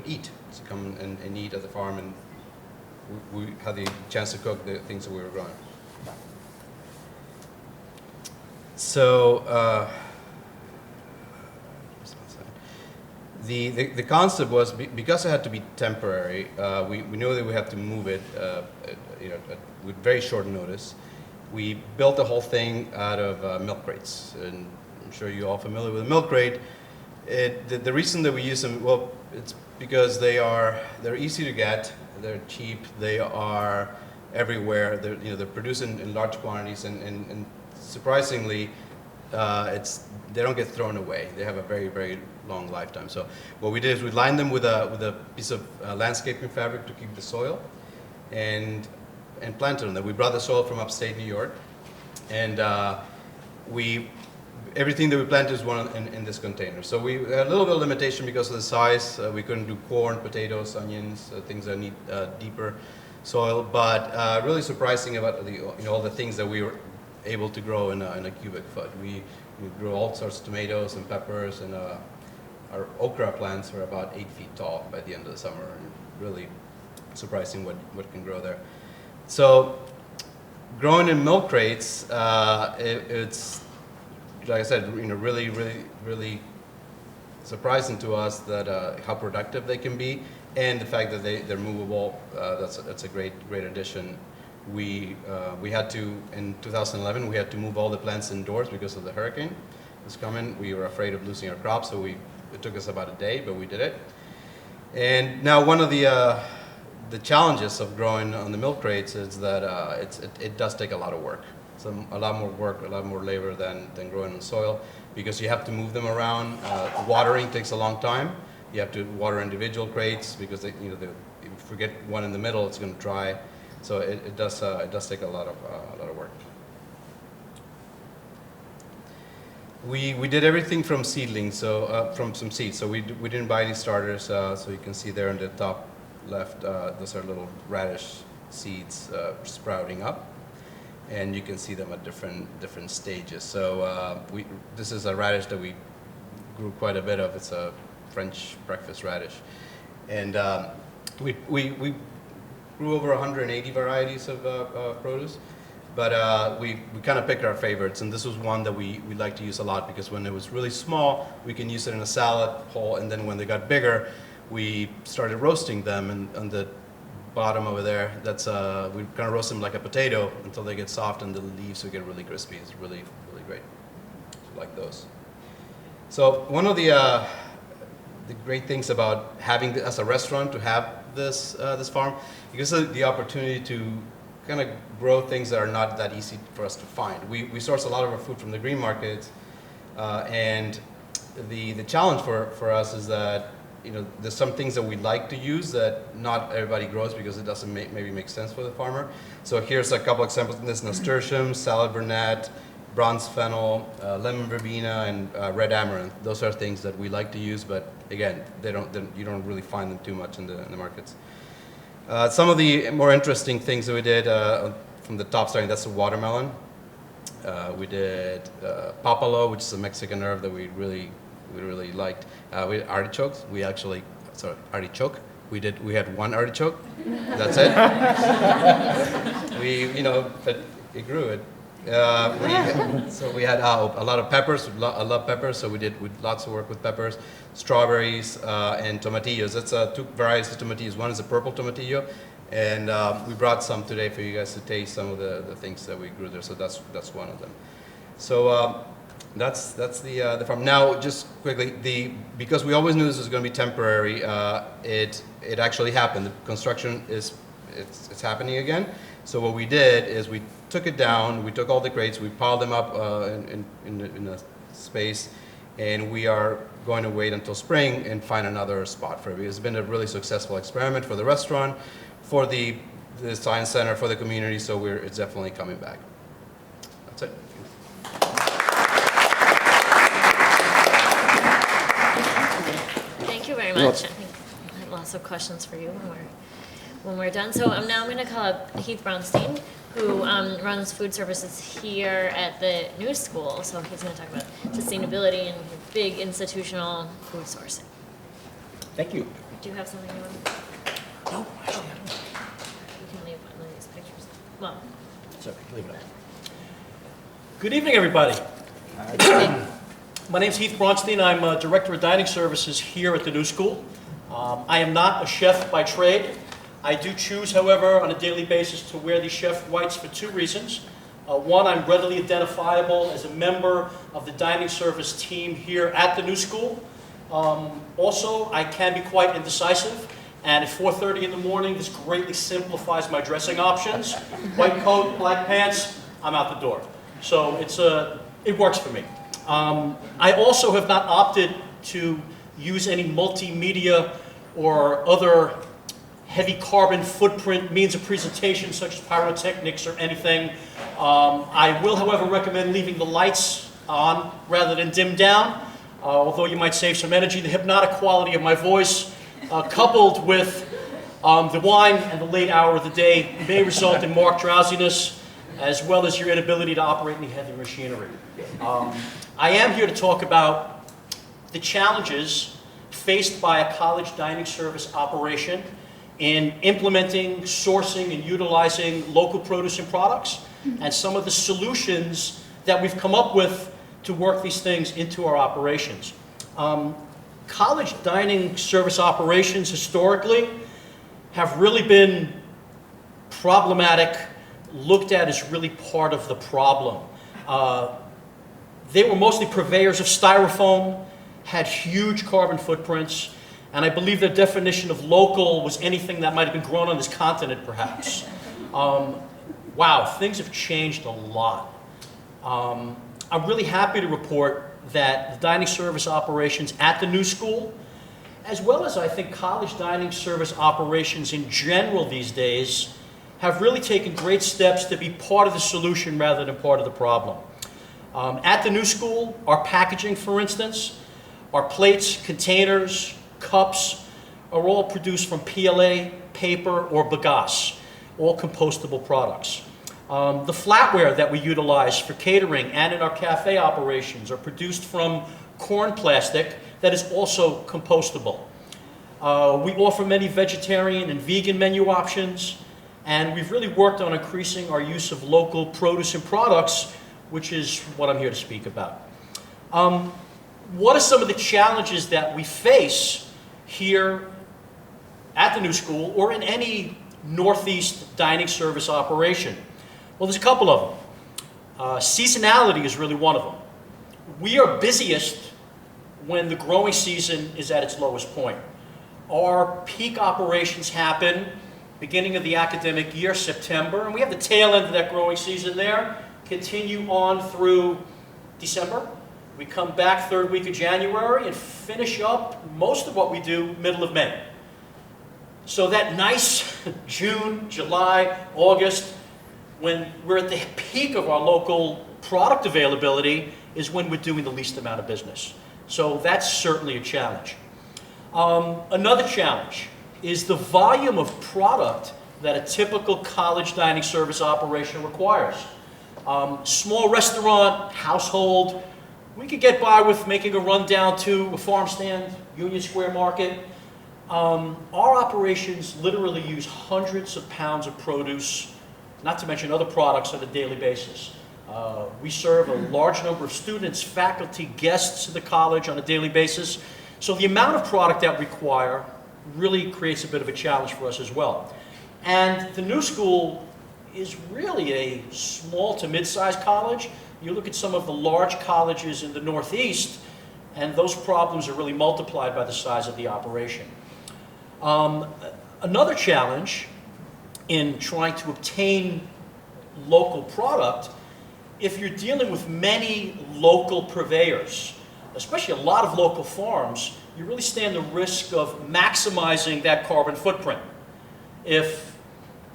J: eat, to come and eat at the farm, and we had the chance to cook the things that we were growing. So. The concept was because it had to be temporary. We knew that we had to move it, with very short notice. We built the whole thing out of milk crates, and I'm sure you're all familiar with a milk crate. The reason that we use them, well, it's because they're easy to get, they're cheap, they are everywhere. They're produced in large quantities, and surprisingly, they don't get thrown away. They have a very, very long lifetime. So what we did is we lined them with a piece of landscaping fabric to keep the soil, and planted them. We brought the soil from upstate New York, and everything that we planted is one in this container. So we had a little bit of limitation because of the size. We couldn't do corn, potatoes, onions, things that need deeper soil. But really surprising about all the things that we were able to grow in a cubic foot. We grew all sorts of tomatoes and peppers, and our okra plants are about 8 feet tall by the end of the summer, and really surprising what can grow there. So growing in milk crates, it's like I said, really, really, really surprising to us that how productive they can be, and the fact that they're movable. That's a great addition. We had to, in 2011, we had to move all the plants indoors because of the hurricane was coming. We were afraid of losing our crops, so it took us about a day, but we did it. And now one of the challenges of growing on the milk crates is that it does take a lot of work. So a lot more work, a lot more labor than growing in soil, because you have to move them around. Watering takes a long time. You have to water individual crates because if you forget one in the middle, it's going to dry. So it does take a lot of work. We did everything from seedlings, so from some seeds. So we didn't buy any starters. So you can see there in the top left, those are little radish seeds sprouting up, and you can see them at different stages. So this is a radish that we grew quite a bit of. It's a French breakfast radish, And we grew over 180 varieties of produce, but we kind of picked our favorites, and this was one that we like to use a lot because when it was really small, we can use it in a salad whole, and then when they got bigger, we started roasting them, and on the bottom over there, that's we kind of roast them like a potato until they get soft and the leaves will get really crispy. It's really, really great. So like those. So one of the great things about having as a restaurant to have this farm, it gives us the opportunity to kind of grow things that are not that easy for us to find. We source a lot of our food from the green markets, and the challenge for us is that there's some things that we like to use that not everybody grows because it doesn't maybe make sense for the farmer. So here's a couple examples. This nasturtium, salad burnet, bronze fennel, lemon verbena, and red amaranth. Those are things that we like to use, but again, you don't really find them too much in the markets. Some of the more interesting things that we did from the top starting, that's the watermelon. We did papalo, which is a Mexican herb that we really liked. We had artichokes. Artichoke. We had one artichoke. That's it. But it grew. So we had a lot of peppers. I love peppers, so we did lots of work with peppers, strawberries, and tomatillos. That's two varieties of tomatillos. One is a purple tomatillo, and we brought some today for you guys to taste some of the things that we grew there. So that's one of them. So that's the farm. Now, just quickly, because we always knew this was going to be temporary, it actually happened. The construction it's happening again. So what we did is we took it down, we took all the crates, we piled them up in a space, and we are going to wait until spring and find another spot for it. It's been a really successful experiment for the restaurant, for the science center, for the community, so it's definitely coming back. That's it.
B: Thank you very much. I think I have lots of questions for you when we're done. So now I'm going to call up Heath Bronstein, who runs food services here at the new school. So he's going to talk about sustainability and big institutional food sourcing.
K: Thank you.
B: Do you have something you want?
K: No, actually, I don't.
B: You can leave one of these pictures. Well,
K: It's okay, leave it on. Good evening, everybody. My name's Heath Bronstein. I'm Director of Dining Services here at the new school. I am not a chef by trade. I do choose, however, on a daily basis to wear these chef whites for two reasons. One, I'm readily identifiable as a member of the dining service team here at the new school. Also, I can be quite indecisive, and at 4:30 in the morning, this greatly simplifies my dressing options. White coat, black pants, I'm out the door. So it works for me. I also have not opted to use any multimedia or other heavy carbon footprint means of presentation such as pyrotechnics or anything. I will, however, recommend leaving the lights on rather than dim down, although you might save some energy. The hypnotic quality of my voice, coupled with the wine and the late hour of the day, may result in marked drowsiness, as well as your inability to operate any heavy machinery. I am here to talk about the challenges faced by a college dining service operation in implementing, sourcing, and utilizing local produce and products, and some of the solutions that we've come up with to work these things into our operations. College dining service operations historically have really been problematic, looked at as really part of the problem. They were mostly purveyors of styrofoam, had huge carbon footprints, and I believe their definition of local was anything that might have been grown on this continent, perhaps. Wow, things have changed a lot. I'm really happy to report that the dining service operations at the new school, as well as I think college dining service operations in general these days, have really taken great steps to be part of the solution rather than part of the problem. At the new school, our packaging, for instance, our plates, containers, cups, are all produced from PLA, paper, or bagasse, all compostable products. The flatware that we utilize for catering and in our cafe operations are produced from corn plastic that is also compostable. We offer many vegetarian and vegan menu options, and we've really worked on increasing our use of local produce and products, which is what I'm here to speak about. What are some of the challenges that we face here at the new school or in any Northeast dining service operation? Well, there's a couple of them. Seasonality is really one of them. We are busiest when the growing season is at its lowest point. Our peak operations happen beginning of the academic year, September, and we have the tail end of that growing season there, continue on through December. We come back third week of January and finish up most of what we do middle of May. So that nice June, July, August, when we're at the peak of our local product availability is when we're doing the least amount of business. So that's certainly a challenge. Another challenge is the volume of product that a typical college dining service operation requires. Small restaurant, household, we could get by with making a run down to a farm stand, Union Square Market. Our operations literally use hundreds of pounds of produce, not to mention other products on a daily basis. We serve a large number of students, faculty, guests to the college on a daily basis. So the amount of product that we require really creates a bit of a challenge for us as well. And the new school is really a small to mid-sized college. You look at some of the large colleges in the Northeast, and those problems are really multiplied by the size of the operation. Another challenge in trying to obtain local product, if you're dealing with many local purveyors, especially a lot of local farms, you really stand the risk of maximizing that carbon footprint. If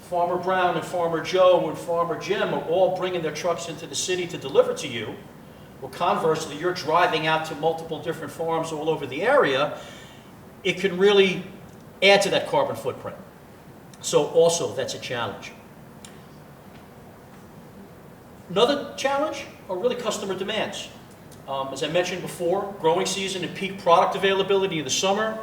K: Farmer Brown and Farmer Joe and Farmer Jim are all bringing their trucks into the city to deliver to you, or conversely, you're driving out to multiple different farms all over the area, it can really add to that carbon footprint. So also, that's a challenge. Another challenge are really customer demands. As I mentioned before, growing season and peak product availability in the summer.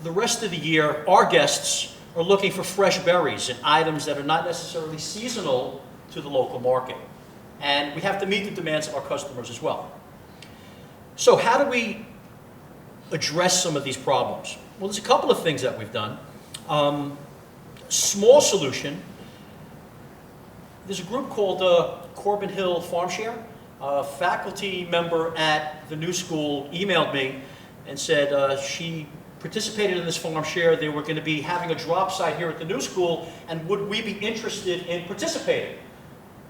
K: The rest of the year, our guests are looking for fresh berries and items that are not necessarily seasonal to the local market. And we have to meet the demands of our customers as well. So how do we address some of these problems? Well, there's a couple of things that we've done. Small solution, there's a group called Corbin Hill Farm Share. A faculty member at the new school emailed me and said she participated in this farm share. They were going to be having a drop site here at the new school, and would we be interested in participating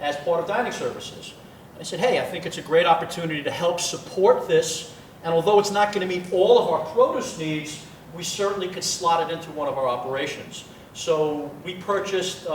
K: as part of dining services? I said, hey, I think it's a great opportunity to help support this, and although it's not going to meet all of our produce needs, we certainly could slot it into one of our operations. So we purchased,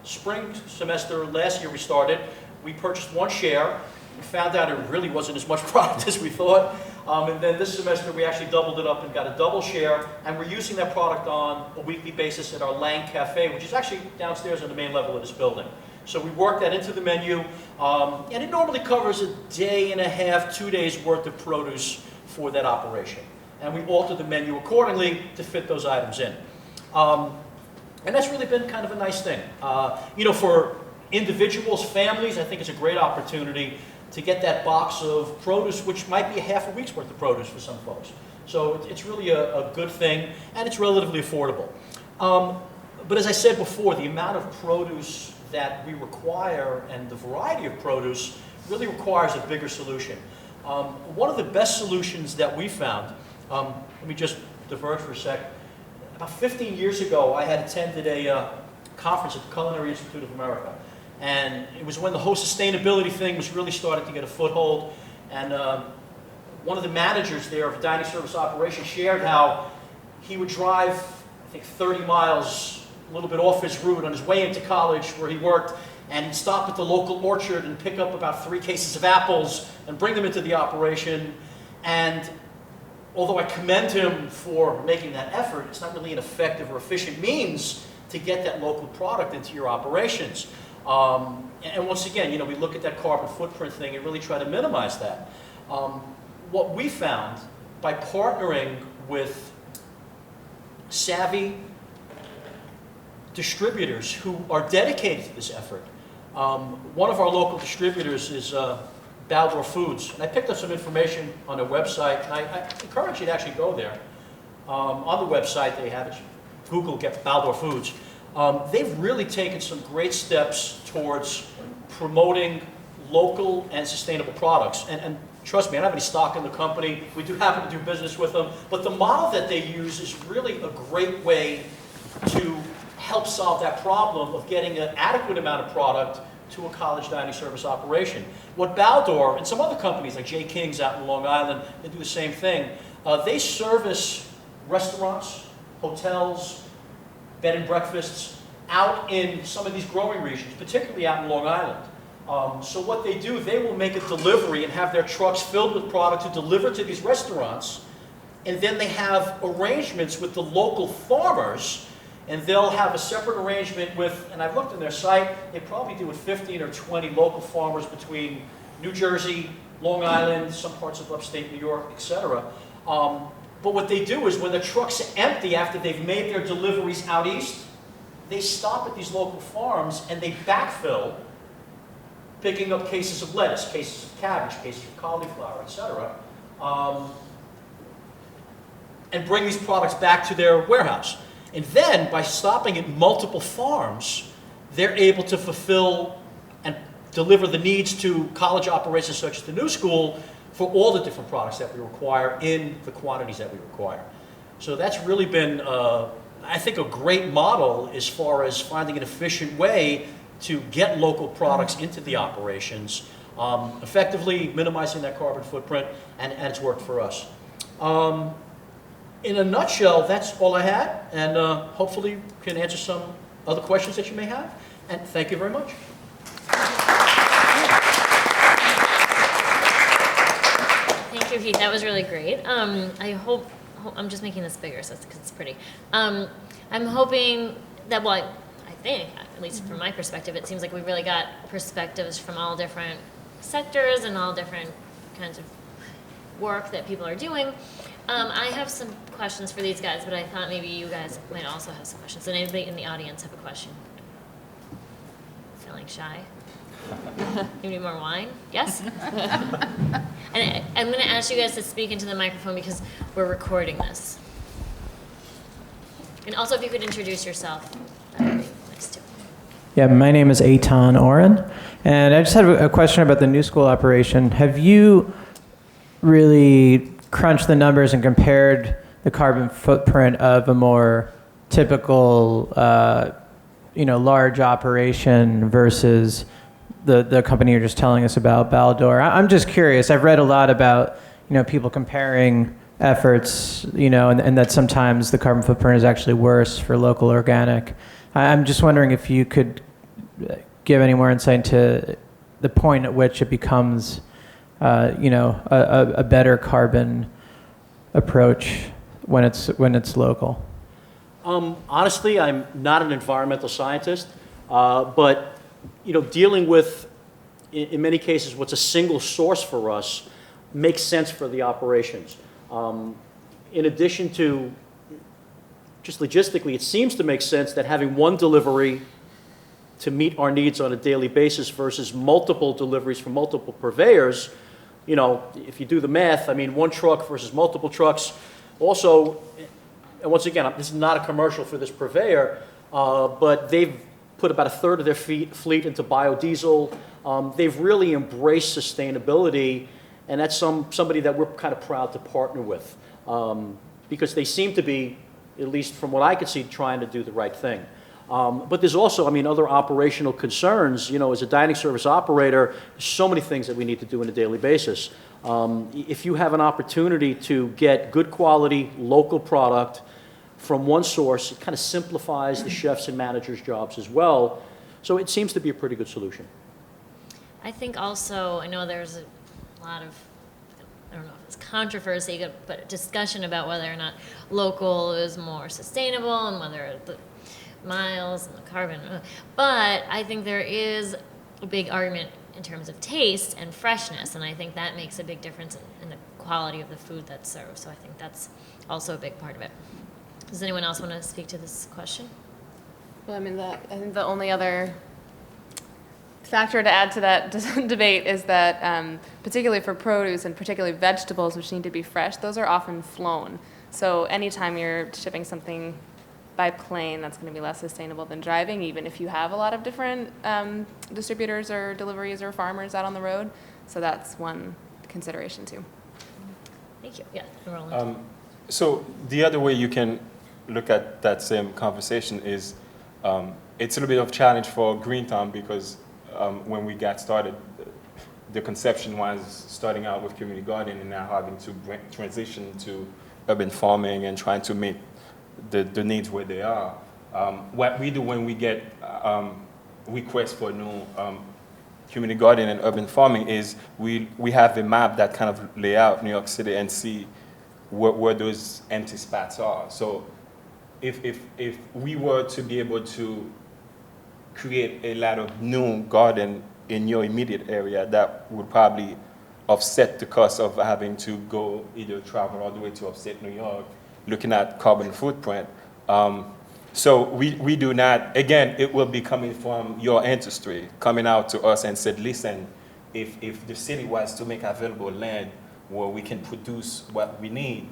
K: spring semester last year we started, we purchased one share. We found out it really wasn't as much product as we thought. And then this semester we actually doubled it up and got a double share, and we're using that product on a weekly basis at our Lang Cafe, which is actually downstairs on the main level of this building. So we work that into the menu, and it normally covers a day and a half, 2 days worth of produce for that operation. And we alter the menu accordingly to fit those items in. And that's really been kind of a nice thing. You know, for individuals, families, I think it's a great opportunity to get that box of produce, which might be a half a week's worth of produce for some folks. So it's really a good thing, and it's relatively affordable. But as I said before, the amount of produce that we require and the variety of produce really requires a bigger solution. One of the best solutions that we found, let me just diverge for a sec. About 15 years ago, I had attended a conference at the Culinary Institute of America. And it was when the whole sustainability thing was really starting to get a foothold. And one of the managers there of a dining service operation shared how he would drive, I think, 30 miles, a little bit off his route on his way into college where he worked, and he'd stop at the local orchard and pick up about 3 cases of apples and bring them into the operation. And although I commend him for making that effort, it's not really an effective or efficient means to get that local product into your operations. And once again, you know, we look at that carbon footprint thing and really try to minimize that. What we found by partnering with savvy distributors who are dedicated to this effort. One of our local distributors is Baldor Foods. And I picked up some information on their website, and I encourage you to actually go there. On the website, they have it. Google, get Baldor Foods. They've really taken some great steps towards promoting local and sustainable products. And trust me, I don't have any stock in the company. We do happen to do business with them. But the model that they use is really a great way to help solve that problem of getting an adequate amount of product to a college dining service operation. What Baldor and some other companies like J. King's out in Long Island, they do the same thing. They service restaurants, hotels, bed and breakfasts out in some of these growing regions, particularly out in Long Island. So what they do, they will make a delivery and have their trucks filled with product to deliver to these restaurants, and then they have arrangements with the local farmers, and they'll have a separate arrangement with, and I've looked on their site, they probably do with 15 or 20 local farmers between New Jersey, Long Island, some parts of upstate New York, etc. But what they do is when the trucks are empty after they've made their deliveries out east, they stop at these local farms and they backfill, picking up cases of lettuce, cases of cabbage, cases of cauliflower, etc., and bring these products back to their warehouse. And then, by stopping at multiple farms, they're able to fulfill and deliver the needs to college operations such as the New School for all the different products that we require in the quantities that we require. So that's really been, I think, a great model as far as finding an efficient way to get local products into the operations, effectively minimizing that carbon footprint, and it's worked for us. In a nutshell, that's all I had, and hopefully can answer some other questions that you may have, and thank you very much.
B: Thank you, Heath. That was really great. I hope, I'm just making this bigger so it's pretty. I'm hoping that, well, I think, at least from my perspective, it seems like we really got perspectives from all different sectors and all different kinds of work that people are doing. I have some questions for these guys, but I thought maybe you guys might also have some questions. Does anybody in the audience have a question? Feeling shy? You need more wine? Yes? And I'm going to ask you guys to speak into the microphone because we're recording this. And also, if you could introduce yourself, that would be nice too.
L: Yeah, my name is Eitan Oren, and I just had a question about the New School operation. Have you really crunched the numbers and compared the carbon footprint of a more typical, large operation versus the company you're just telling us about, Baldor? I'm just curious. I've read a lot about, people comparing efforts, and that sometimes the carbon footprint is actually worse for local organic. I'm just wondering if you could give any more insight into the point at which it becomes a better carbon approach when it's local.
K: Honestly, I'm not an environmental scientist, but dealing with, in many cases, what's a single source for us makes sense for the operations. In addition to just logistically, it seems to make sense that having one delivery to meet our needs on a daily basis versus multiple deliveries from multiple purveyors. If you do the math, one truck versus multiple trucks. Also, and once again, this is not a commercial for this purveyor, but they've put about a third of their fleet into biodiesel. They've really embraced sustainability, and that's somebody that we're kind of proud to partner with because they seem to be, at least from what I can see, trying to do the right thing. But there's also, other operational concerns. As a dining service operator, there's so many things that we need to do on a daily basis. If you have an opportunity to get good quality local product from one source, it kind of simplifies the chefs' and managers' jobs as well. So it seems to be a pretty good solution.
B: I think also, I know there's a lot of, I don't know if it's controversy, but discussion about whether or not local is more sustainable and whether the miles and the carbon. But I think there is a big argument in terms of taste and freshness, and I think that makes a big difference in the quality of the food that's served. So I think that's also a big part of it. Does anyone else want to speak to this question?
D: Well, I mean, I think the only other factor to add to that debate is that, particularly for produce and particularly vegetables, which need to be fresh, those are often flown. So anytime you're shipping something by plane, that's going to be less sustainable than driving, even if you have a lot of different distributors or deliveries or farmers out on the road. So that's one consideration too.
B: Thank you. Yeah, Roland.
I: So the other way you can look at that same conversation is it's a little bit of challenge for Greentown because when we got started, the conception was starting out with community gardening and now having to transition to urban farming and trying to meet the needs where they are. What we do when we get requests for new community gardening and urban farming is we have a map that kind of lay out New York City and see where those empty spots are. So if we were to be able to create a lot of new garden in your immediate area, that would probably offset the cost of having to go either travel all the way to upstate New York, looking at carbon footprint. So we do not, again, it will be coming from your industry, coming out to us and said, listen, if the city was to make available land where we can produce what we need,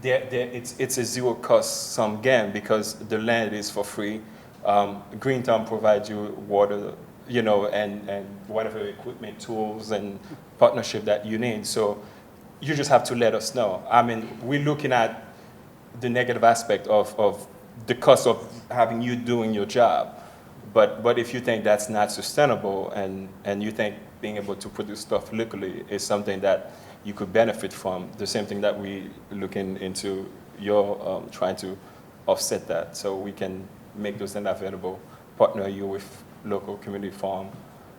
I: it's a zero cost sum game because the land is for free. Greentown provides you water, and whatever equipment, tools, and partnership that you need. So you just have to let us know. I mean, we're looking at the negative aspect of the cost of having you doing your job. But if you think that's not sustainable and you think being able to produce stuff locally is something that you could benefit from, the same thing that we looking into your trying to offset that so we can make those land available, partner you with local community farm.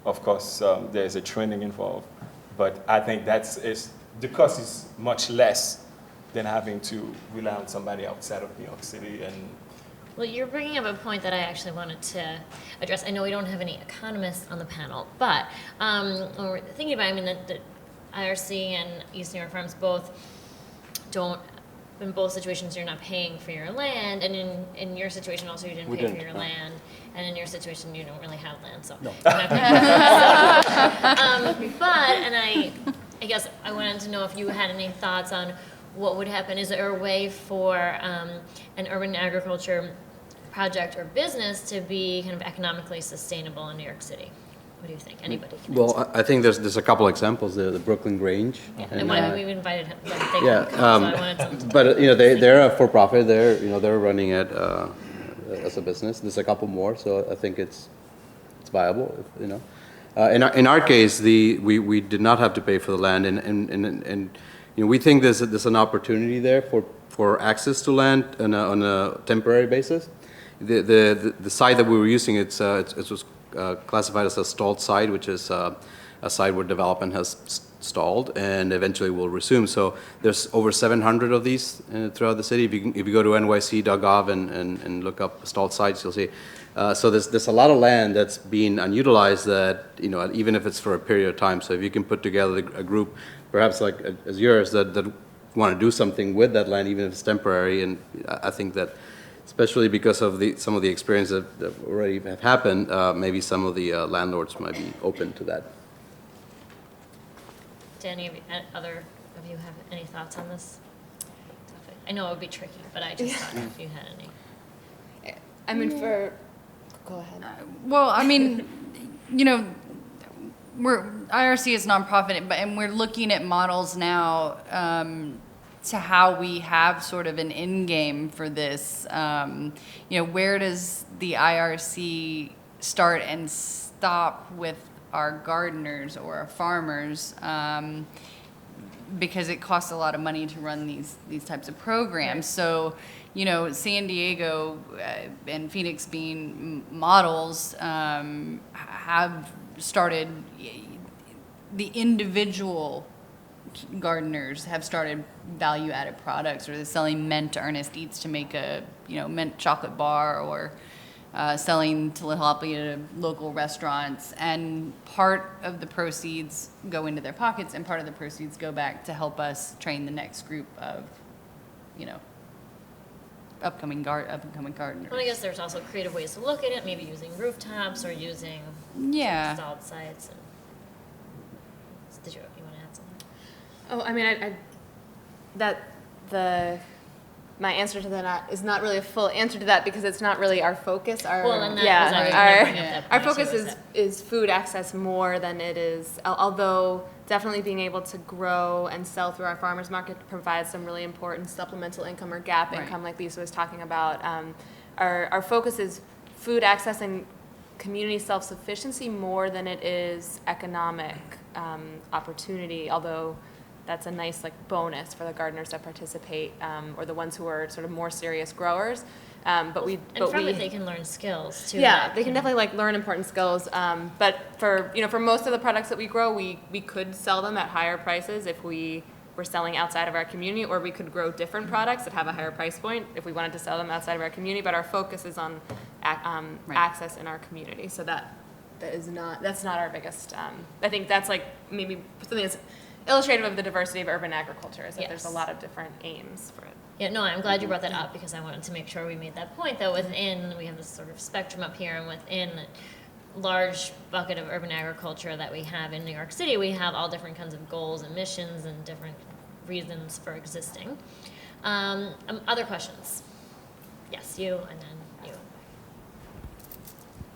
I: Of course, there's a training involved, but I think the cost is much less than having to rely on somebody outside of New York City. And
B: well, you're bringing up a point that I actually wanted to address. I know we don't have any economists on the panel, but when we're thinking about, I mean, the IRC and East New York Farms both don't, in both situations, you're not paying for your land, and in your situation also, you didn't pay for your land, and in your situation, you don't really have land, so. No. You're not paying. And I guess I wanted to know if you had any thoughts on what would happen. Is there a way for an urban agriculture project or business to be kind of economically sustainable in New York City? What do you think? Anybody can answer.
J: Well, I think there's a couple examples. The Brooklyn Grange.
B: Yeah, and why we invited them. They
J: Yeah,
B: so I wanted them to
J: but they're a for-profit. They're running it as a business. There's a couple more, so I think it's viable. In our case, we did not have to pay for the land, and we think there's an opportunity there for access to land on a temporary basis. The site that we were using, it was classified as a stalled site, which is a site where development has stalled and eventually will resume. So there's over 700 of these throughout the city. If you go to nyc.gov and look up stalled sites, you'll see. So there's a lot of land that's being unutilized that, even if it's for a period of time. So if you can put together a group, perhaps like as yours, that want to do something with that land, even if it's temporary, and I think that especially because of some of the experience that already have happened, maybe some of the landlords might be open to that.
B: Danny, other of you have any thoughts on this topic? I know it would be tricky, but I just thought if you had any.
D: I mean, go ahead.
C: Well, I mean, IRC is nonprofit, and we're looking at models now to how we have sort of an end game for this. Where does the IRC start and stop with our gardeners or our farmers? Because it costs a lot of money to run these types of programs. So, San Diego and Phoenix being models have started, the individual gardeners have started value-added products, or they're selling mint Ernest Eats to make a mint chocolate bar, or selling tilapia to local restaurants, and part of the proceeds go into their pockets and part of the proceeds go back to help us train the next group of upcoming gardeners.
B: Well, I guess there's also creative ways to look at it, maybe using rooftops or using
C: Yeah.
B: installed sites. And did you want to add something?
D: Oh, I mean, my answer to that is not really a full answer to that because it's not really our focus.
B: Well, and that was I was gonna bring up that
D: our
B: point,
D: focus
B: too,
D: is food access more than it is, although definitely being able to grow and sell through our farmers market provides some really important supplemental income or gap income like Lisa was talking about. Our focus is food access and community self-sufficiency more than it is economic opportunity, although that's a nice bonus for the gardeners that participate or the ones who are sort of more serious growers. And from it
B: they can learn skills too.
D: Yeah, they can definitely learn important skills. But for most of the products that we grow, we could sell them at higher prices if we were selling outside of our community, or we could grow different products that have a higher price point if we wanted to sell them outside of our community. But our focus is on access in our community. So that's not our biggest. I think that's maybe something that's illustrative of the diversity of urban agriculture is that there's a lot of different aims for it.
B: Yeah, no, I'm glad you brought that up because I wanted to make sure we made that point that within, we have this sort of spectrum up here, and within a large bucket of urban agriculture that we have in New York City, we have all different kinds of goals and missions and different reasons for existing. Other questions? Yes, you, and then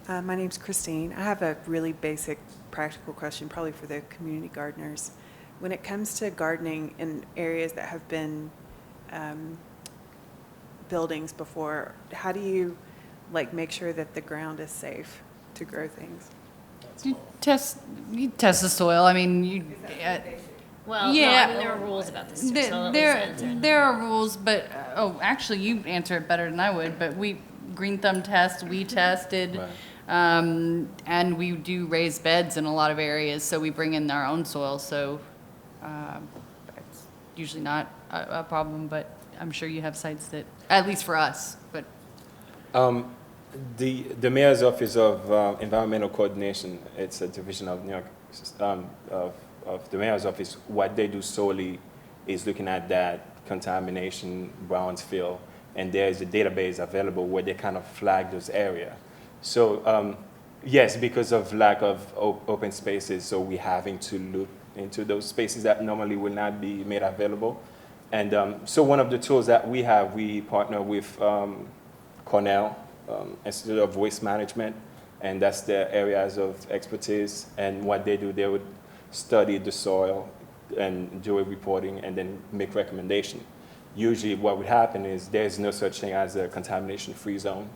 B: you.
M: My name's Christine. I have a really basic practical question, probably for the community gardeners. When it comes to gardening in areas that have been buildings before, how do you make sure that the ground is safe to grow things?
C: You test the soil. I mean,
B: Well,
C: yeah,
B: no, I mean, there are rules about this too, so I'll let Lisa answer.
C: There are rules, but actually, you answer it better than I would. But we green thumb test. We tested.
I: Right.
C: And we do raised beds in a lot of areas, so we bring in our own soil. So it's usually not a problem, but I'm sure you have sites that, at least for us, but.
I: The Mayor's Office of Environmental Coordination, it's a division of New York, of the Mayor's Office. What they do solely is looking at that contamination, Brownsville, and there's a database available where they kind of flag those areas. So yes, because of lack of open spaces, so we're having to look into those spaces that normally will not be made available. And so one of the tools that we have, we partner with Cornell Institute of Waste Management, and that's their areas of expertise. And what they do, they would study the soil and do a reporting and then make recommendation. Usually what would happen is there's no such thing as a contamination-free zone,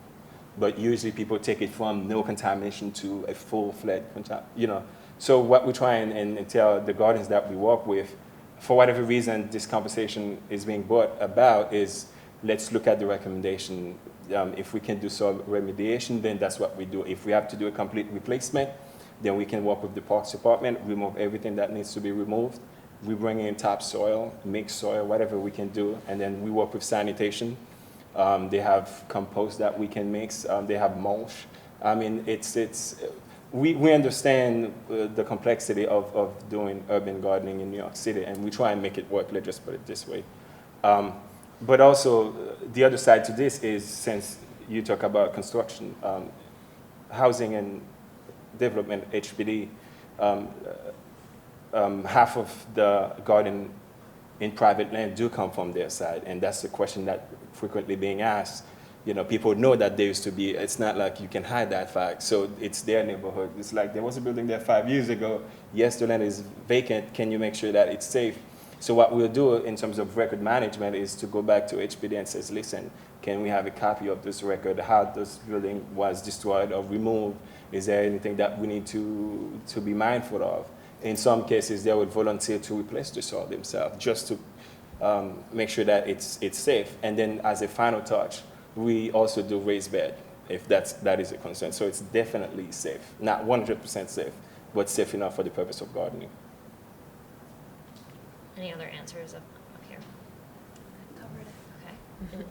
I: but usually people take it from no contamination to a full-fledged, So what we try and tell the gardens that we work with, for whatever reason this conversation is being brought about, is let's look at the recommendation. If we can do soil remediation, then that's what we do. If we have to do a complete replacement, then we can work with the Parks Department, remove everything that needs to be removed. We bring in topsoil, mixed soil, whatever we can do, and then we work with sanitation. They have compost that we can mix. They have mulch. I mean, we understand the complexity of doing urban gardening in New York City, and we try and make it work. Let's just put it this way. But also, the other side to this is, since you talk about construction, housing and development, HPD, half of the garden in private land do come from their side, and that's the question that frequently being asked. People know that there used to be, it's not like you can hide that fact, so it's their neighborhood. It's like there was a building there 5 years ago, yes, the land is vacant, can you make sure that it's safe? So what we'll do in terms of record management is to go back to HPD and says, listen, can we have a copy of this record, how this building was destroyed or removed? Is there anything that we need to be mindful of? In some cases, they would volunteer to replace the soil themselves just to make sure that it's safe. And then as a final touch, we also do raised bed, if that is a concern. So it's definitely safe, not 100% safe, but safe enough for the purpose of gardening.
B: Any other answers up here? Covered it. Okay.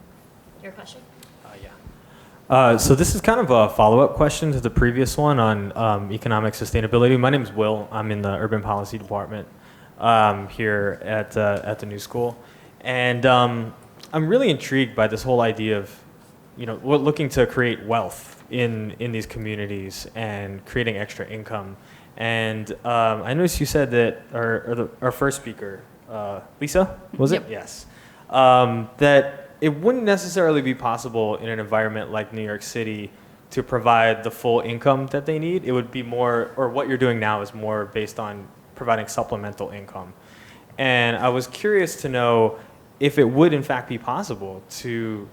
B: Your question?
N: Yeah. So this is kind of a follow-up question to the previous one on economic sustainability. My name is Will. I'm in the Urban Policy Department here at the New School. And I'm really intrigued by this whole idea of, looking to create wealth in these communities and creating extra income. And I noticed you said that our first speaker, Lisa, was it?
C: Yep.
N: Yes. That it wouldn't necessarily be possible in an environment like New York City to provide the full income that they need. It would be more, or what you're doing now is more based on providing supplemental income. And I was curious to know if it would in fact be possible to,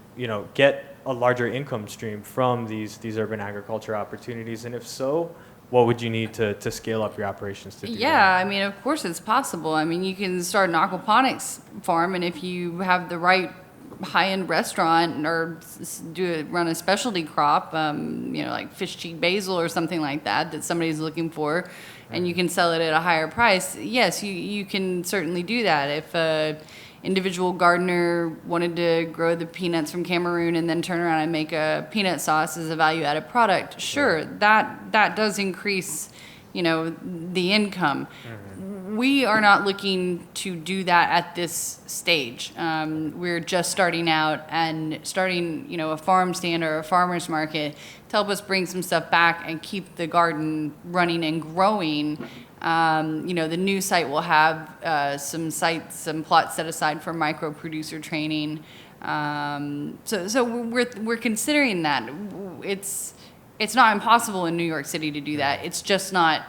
N: get a larger income stream from these urban agriculture opportunities, and if so, what would you need to scale up your operations to do
C: Yeah,
N: that?
C: I mean, of course it's possible. I mean, you can start an aquaponics farm, and if you have the right high-end restaurant or run a specialty crop, like fish cheek basil or something like that somebody's looking for, and you can sell it at a higher price, yes, you can certainly do that. If a individual gardener wanted to grow the peanuts from Cameroon and then turn around and make a peanut sauce as a value-added product, sure, that does increase, the income. We are not looking to do that at this stage. We're just starting out and starting, a farm stand or a farmer's market to help us bring some stuff back and keep the garden running and growing. The new site will have some plots set aside for micro producer training. So we're considering that. It's not impossible in New York City to do that. It's just not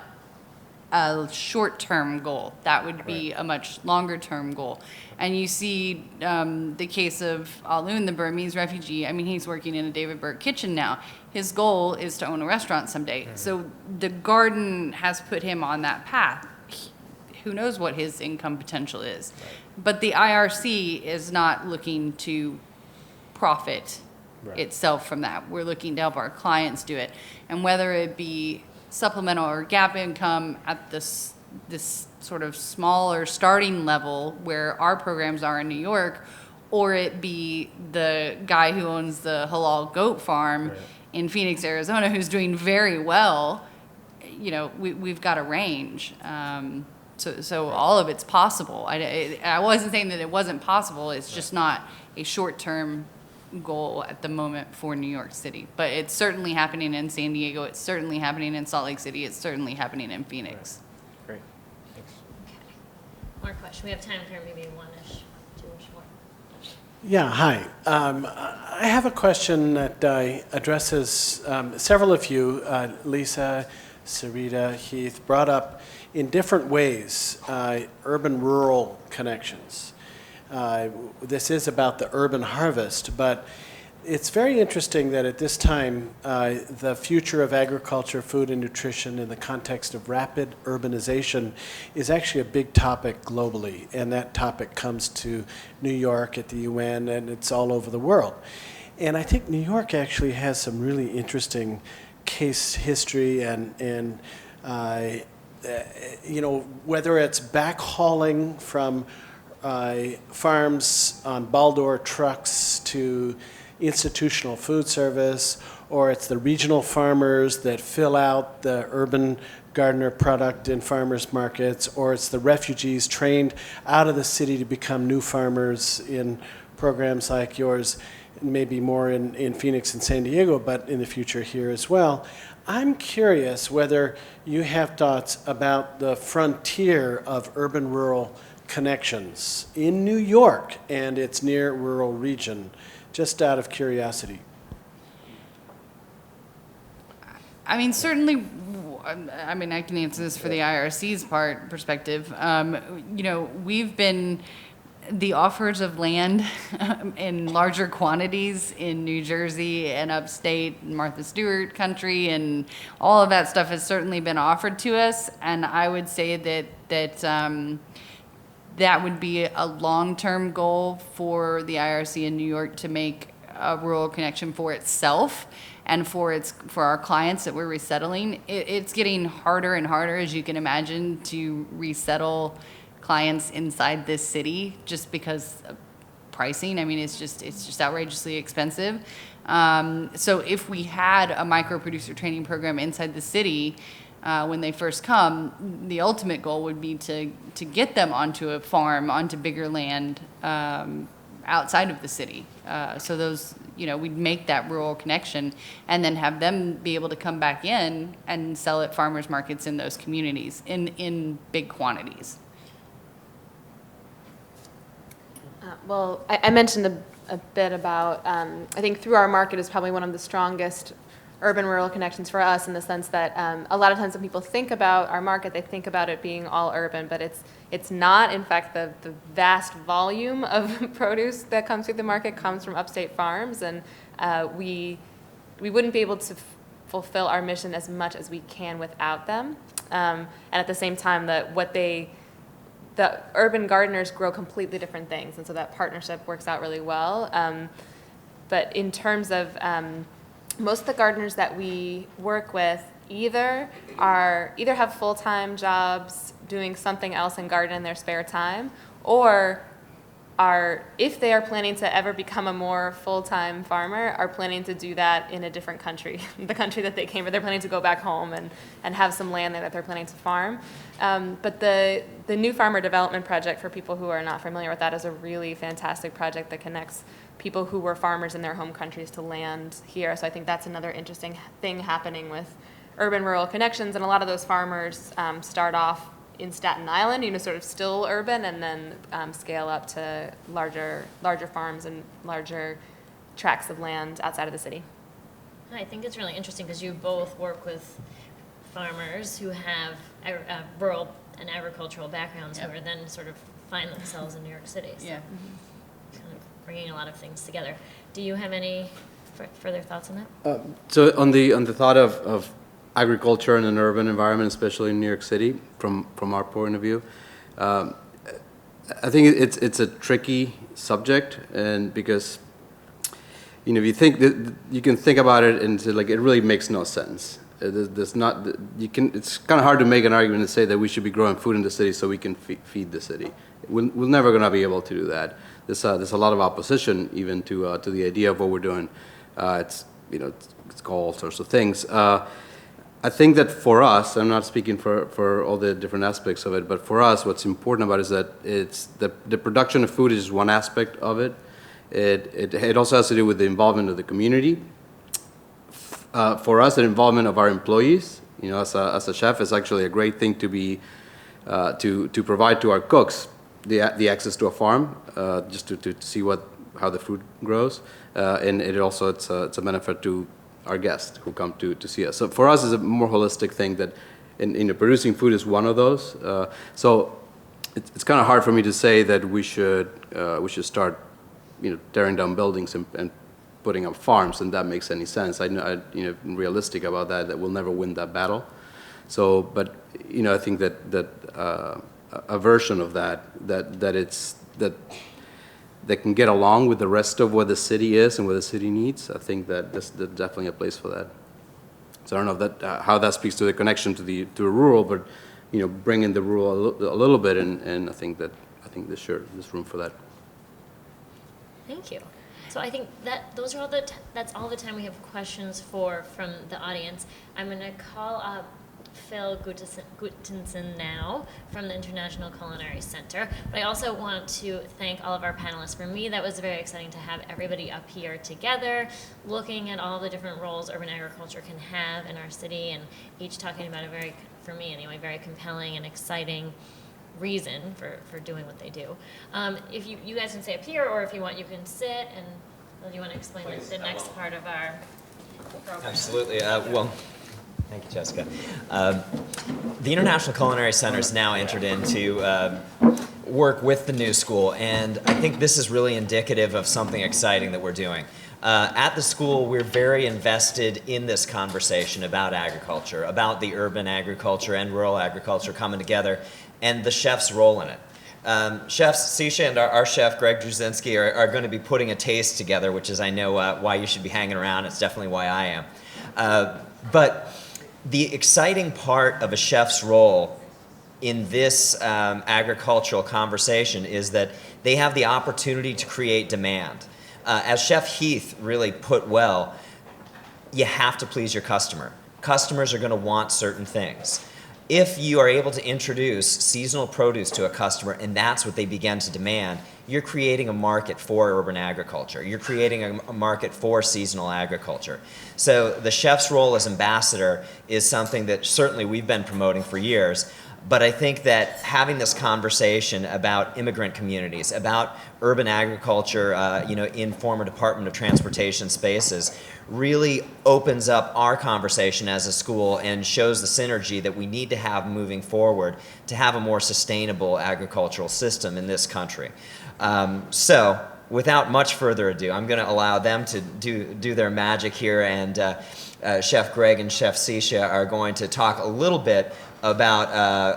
C: a short-term goal. That would be a much longer-term goal. And you see the case of Alun, the Burmese refugee. I mean, he's working in a David Burke kitchen now. His goal is to own a restaurant someday. So the garden has put him on that path. Who knows what his income potential is. But the IRC is not looking to profit itself from that. We're looking to help our clients do it. And whether it be supplemental or gap income at this sort of smaller starting level where our programs are in New York, or it be the guy who owns the halal goat farm in Phoenix, Arizona, who's doing very well, we've got a range. So all of it's possible. I wasn't saying that it wasn't possible. It's just not a short-term goal at the moment for New York City. But it's certainly happening in San Diego. It's certainly happening in Salt Lake City. It's certainly happening in Phoenix.
N: Great. Thanks.
B: More questions. We have time for maybe one-ish, two-ish more.
A: Yeah, hi. I have a question that addresses several of you, Lisa, Sarita, Heath, brought up in different ways urban-rural connections. This is about the urban harvest, but it's very interesting that at this time, the future of agriculture, food, and nutrition in the context of rapid urbanization is actually a big topic globally, and that topic comes to New York at the UN, and it's all over the world. And I think New York actually has some really interesting case history and whether it's backhauling from farms on Baldor trucks to institutional food service, or it's the regional farmers that fill out the urban gardener product in farmers markets, or it's the refugees trained out of the city to become new farmers in programs like yours, maybe more in Phoenix and San Diego, but in the future here as well. I'm curious whether you have thoughts about the frontier of urban-rural connections in New York and its near rural region, just out of curiosity.
C: I mean, certainly, I can answer this for the IRC's perspective. We've been the offers of land in larger quantities in New Jersey and upstate and Martha Stewart country, and all of that stuff has certainly been offered to us. And I would say that would be a long-term goal for the IRC in New York to make a rural connection for itself and for our clients that we're resettling. It's getting harder and harder, as you can imagine, to resettle clients inside this city just because of pricing. I mean, it's just outrageously expensive. So if we had a micro producer training program inside the city, when they first come, the ultimate goal would be to get them onto a farm, onto bigger land, outside of the city. So those, we'd make that rural connection and then have them be able to come back in and sell at farmers markets in those communities in big quantities.
D: Well, I mentioned a bit about, I think through our market is probably one of the strongest urban-rural connections for us, in the sense that a lot of times when people think about our market, they think about it being all urban, but it's not. In fact, the vast volume of produce that comes through the market comes from upstate farms, and we wouldn't be able to fulfill our mission as much as we can without them. And at the same time, the urban gardeners grow completely different things, and so that partnership works out really well. But in terms of most of the gardeners that we work with either have full-time jobs doing something else and garden in their spare time, or if they are planning to ever become a more full-time farmer, are planning to do that in a different country, the country that they came from. They're planning to go back home and have some land there that they're planning to farm. But the New Farmer Development Project, for people who are not familiar with that, is a really fantastic project that connects people who were farmers in their home countries to land here. So I think that's another interesting thing happening with urban-rural connections. And a lot of those farmers start off in Staten Island, sort of still urban, and then scale up to larger farms and larger tracts of land outside of the city.
B: I think it's really interesting because you both work with farmers who have rural and agricultural backgrounds who are then sort of find themselves in New York City. So kind of bringing a lot of things together. Do you have any further thoughts on that?
J: So on the thought of agriculture in an urban environment, especially in New York City, from our point of view, I think it's a tricky subject, and because if you think that you can think about it and say, like, it really makes no sense. It's kind of hard to make an argument and say that we should be growing food in the city so we can feed the city. We're never going to be able to do that. There's a lot of opposition even to the idea of what we're doing. It's called all sorts of things. I think that for us, I'm not speaking for all the different aspects of it, but for us, what's important about it is that it's the production of food is just one aspect of it. It also has to do with the involvement of the community. For us, the involvement of our employees, as a chef, is actually a great thing to be to provide to our cooks the access to a farm, just to see how the food grows, and it's a benefit to our guests who come to see us. So for us, it's a more holistic thing that producing food is one of those. So it's kind of hard for me to say that we should start tearing down buildings and putting up farms, and that makes any sense. I'm realistic about that we'll never win that battle. So, but I think that a version of that can get along with the rest of what the city is and what the city needs, I think that there's definitely a place for that. So I don't know how that speaks to the connection to rural, but bring in the rural a little bit, and I think there's room for that.
B: Thank you. So I think that's all the time we have questions from the audience. I'm going to call up Phil Guttenson now from the International Culinary Center. But I also want to thank all of our panelists. For me, that was very exciting to have everybody up here together, looking at all the different roles urban agriculture can have in our city, and each talking about a for me anyway, very compelling and exciting reason for doing what they do. If you guys can stay up here, or if you want, you can sit, and you want to explain the next part of our program.
O: Absolutely. Thank you, Jessica. The International Culinary Center has now entered into work with the New School, and I think this is really indicative of something exciting that we're doing. At the school, we're very invested in this conversation about agriculture, about the urban agriculture and rural agriculture coming together, and the chef's role in it. Chefs Sisha and our chef Gregg Drusinsky are going to be putting a taste together, which is, I know, why you should be hanging around. It's definitely why I am. But the exciting part of a chef's role in this agricultural conversation is that they have the opportunity to create demand. As Chef Heath really put well, you have to please your customer. Customers are going to want certain things. if you are able to introduce seasonal produce to a customer and that's what they begin to demand, you're creating a market for urban agriculture. You're creating a market for seasonal agriculture. So the chef's role as ambassador is something that certainly we've been promoting for years. But I think that having this conversation about immigrant communities, about urban agriculture, in former Department of Transportation spaces, really opens up our conversation as a school and shows the synergy that we need to have moving forward to have a more sustainable agricultural system in this country. So, without much further ado, I'm going to allow them to do their magic here, and Chef Gregg and Chef Sisha are going to talk a little bit about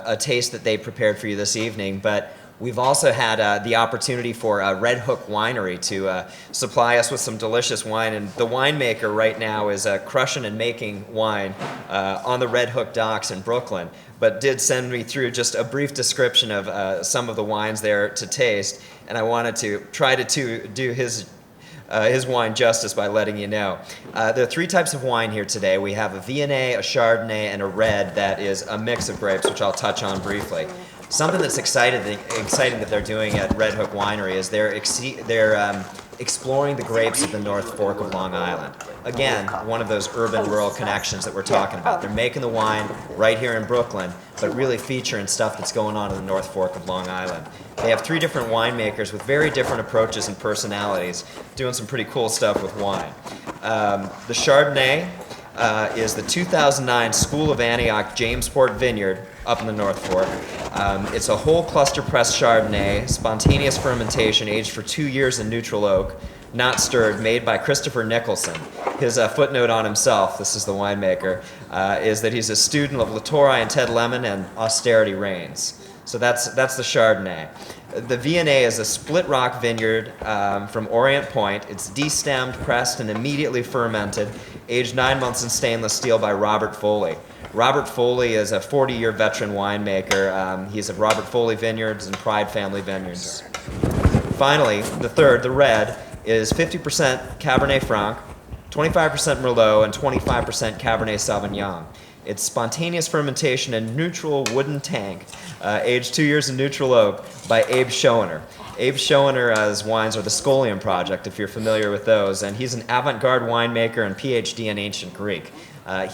O: a taste that they prepared for you this evening, but we've also had the opportunity for Red Hook Winery to supply us with some delicious wine, and the winemaker right now is crushing and making wine on the Red Hook docks in Brooklyn, but did send me through just a brief description of some of the wines there to taste, and I wanted to try to do his wine justice by letting you know. There are 3 types of wine here today. We have a Viognier, a Chardonnay, and a red that is a mix of grapes, which I'll touch on briefly. Something that's exciting that they're doing at Red Hook Winery is they're exploring the grapes of the North Fork of Long Island. Again, one of those urban-rural connections that we're talking about. They're making the wine right here in Brooklyn, but really featuring stuff that's going on in the North Fork of Long Island. They have 3 different winemakers with very different approaches and personalities, doing some pretty cool stuff with wine. The Chardonnay is the 2009 School of Antioch Jamesport Vineyard up in the North Fork. It's a whole cluster pressed Chardonnay, spontaneous fermentation, aged for 2 years in neutral oak, not stirred, made by Christopher Nicholson. His footnote on himself, this is the winemaker, is that he's a student of Latour and Ted Lemon and austerity reigns. So that's the Chardonnay. The Viognier is a split rock vineyard from Orient Point. It's destemmed, pressed, and immediately fermented, aged 9 months in stainless steel by Robert Foley. Robert Foley is a 40-year veteran winemaker. He's at Robert Foley Vineyards and Pride Family Vineyards. Finally, the third, the red, is 50% Cabernet Franc, 25% Merlot, and 25% Cabernet Sauvignon. It's spontaneous fermentation in neutral wooden tank, aged 2 years in neutral oak by Abe Schoener. Abe Schoener's wines are the Scolium Project, if you're familiar with those, and he's an avant-garde winemaker and PhD in ancient Greek.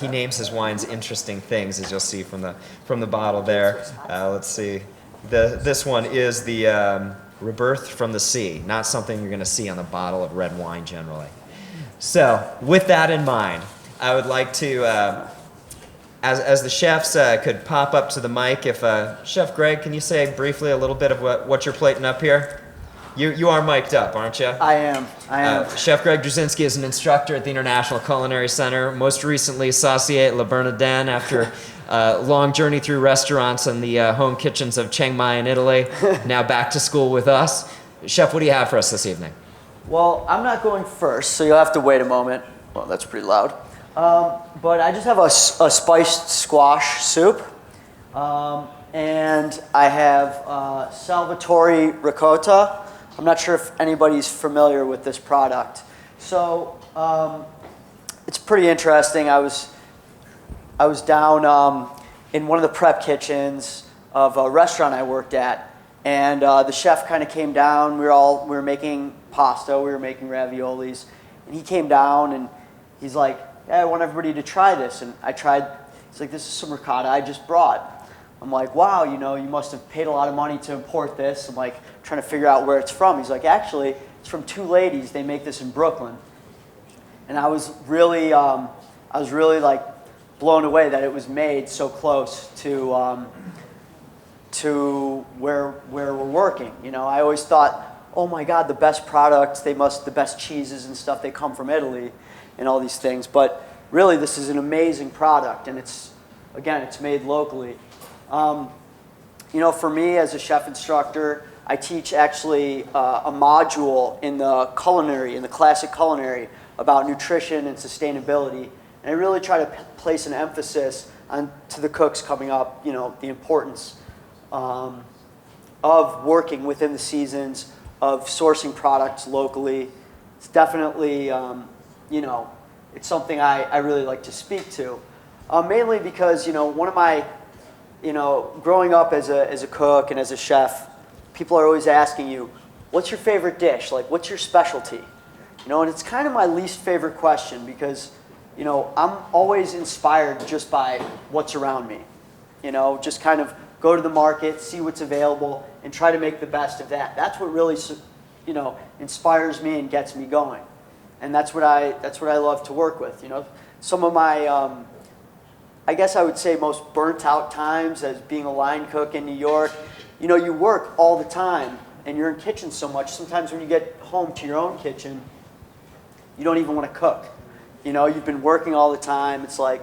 O: He names his wines interesting things, as you'll see from the bottle there. Let's see. This one is the Rebirth from the Sea, not something you're going to see on the bottle of red wine generally. So, with that in mind, I would like to, as the chefs could pop up to the mic, if Chef Gregg, can you say briefly a little bit of what you're plating up here? You are mic'd up, aren't you?
P: I am.
O: Chef Gregg Drusinsky is an instructor at the International Culinary Center. Most recently, saucier at Le Bernardin after a long journey through restaurants and the home kitchens of Chiang Mai in Italy. Now back to school with us. Chef, what do you have for us this evening?
P: Well, I'm not going first, so you'll have to wait a moment. Well, that's pretty loud. But I just have a spiced squash soup. And I have Salvatore ricotta. I'm not sure if anybody's familiar with this product. So it's pretty interesting. I was down in one of the prep kitchens of a restaurant I worked at, and the chef kind of came down. We were making pasta, we were making raviolis, and he came down and he's like, "Hey, I want everybody to try this." And I tried. He's like, "This is some ricotta I just brought." I'm like, "Wow, you must have paid a lot of money to import this." I'm like trying to figure out where it's from. He's like, "Actually, it's from 2 ladies. They make this in Brooklyn." And I was really like blown away that it was made so close to where we're working. I always thought, oh my God, the best products, the best cheeses and stuff, they come from Italy and all these things. But really, this is an amazing product, and it's made locally. For me as a chef instructor, I teach actually a module in the classic culinary about nutrition and sustainability. And I really try to place an emphasis to the cooks coming up, the importance of working within the seasons, of sourcing products locally. It's definitely, it's something I really like to speak to. Mainly because, one of my you know, growing up as a cook and as a chef, people are always asking you, what's your favorite dish? Like, what's your specialty? You know, and it's kind of my least favorite question because, you know, I'm always inspired just by what's around me. You know, just kind of go to the market, see what's available, and try to make the best of that. That's what really, you know, inspires me and gets me going. And that's what I love to work with. You know, some of my, I guess I would say most burnt out times as being a line cook in New York, you know, you work all the time and you're in kitchen so much. Sometimes when you get home to your own kitchen, you don't even want to cook. You know, you've been working all the time. It's like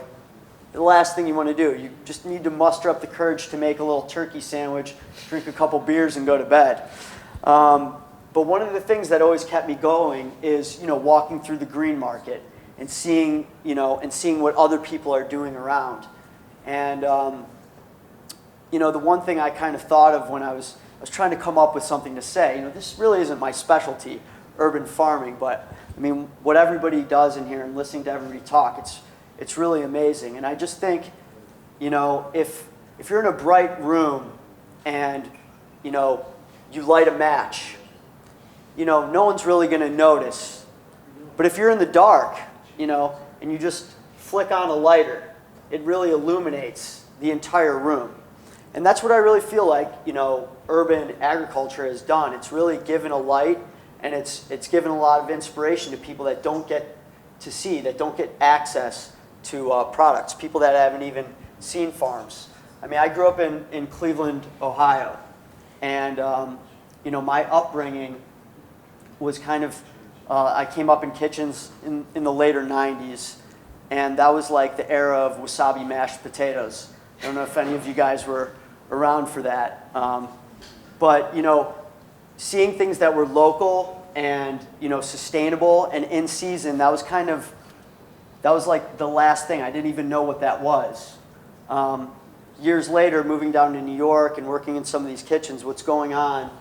P: the last thing you want to do. You just need to muster up the courage to make a little turkey sandwich, drink a couple beers, and go to bed. But one of the things that always kept me going is, you know, walking through the green market and seeing, you know, and seeing what other people are doing around. And, you know, the one thing I kind of thought of when I was trying to come up with something to say, you know, this really isn't my specialty, urban farming, but I mean, what everybody does in here and listening to everybody talk, it's really amazing. And I just think, you know, if you're in a bright room and, you know, you light a match, you know, no one's really going to notice. But if you're in the dark, you know, and you just flick on a lighter, it really illuminates the entire room. And that's what I really feel like, you know, urban agriculture has done. It's really given a light, and it's given a lot of inspiration to people that don't get to see, that don't get access to products, people that haven't even seen farms. I mean, I grew up in Cleveland, Ohio, and, you know, my upbringing was kind of, I came up in kitchens in the later 90s, and that was like the era of wasabi mashed potatoes. I don't know if any of you guys were around for that. But, you know, seeing things that were local and, you know, sustainable and in season, that was like the last thing. I didn't even know what that was. Years later, moving down to New York and working in some of these kitchens, what's going on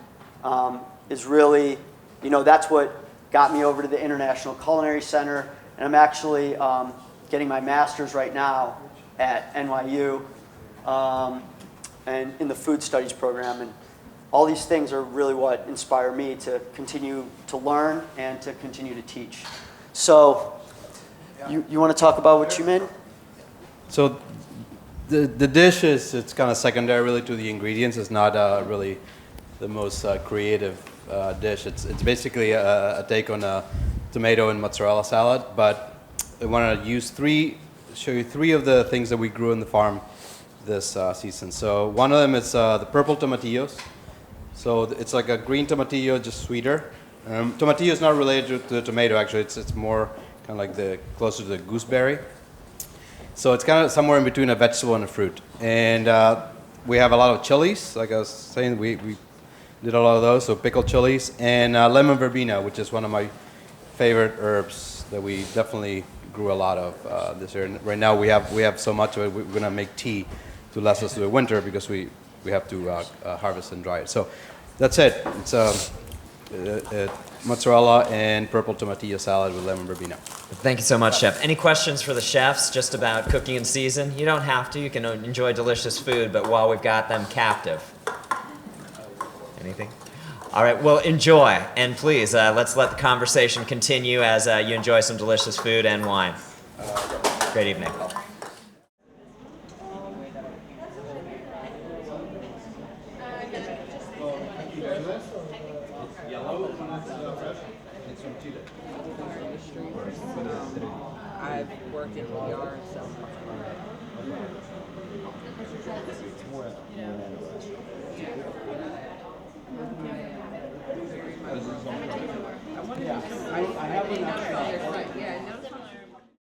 P: is really, you know, that's what got me over to the International Culinary Center. And I'm actually getting my master's right now at NYU and in the food studies program. And all these things are really what inspire me to continue to learn and to continue to teach. So you want to talk about what you made?
J: So the dish it's kind of secondary really to the ingredients. It's not really the most creative dish. It's basically a take on a tomato and mozzarella salad, but I want to show you three of the things that we grew in the farm this season. So one of them is the purple tomatillos. So it's like a green tomatillo, just sweeter. Tomatillo is not related to the tomato, actually. It's more kind of like closer to the gooseberry. So it's kind of somewhere in between a vegetable and a fruit. And we have a lot of chilies. Like I was saying, we did a lot of those. So pickled chilies and lemon verbena, which is one of my favorite herbs that we definitely grew a lot of this year. And right now we have so much of it. We're going to make tea to last us through the winter because we have to harvest and dry it. So that's it. It's mozzarella and purple tomatillo salad with lemon verbena.
O: Thank you so much, Chef. Any questions for the chefs just about cooking in season? You don't have to. You can enjoy delicious food, but while we've got them captive. Anything? All right, well, enjoy. And please, let's let the conversation continue as you enjoy some delicious food and wine. Great evening.
Q: I've worked in PR, so. I have enough. Yeah, no.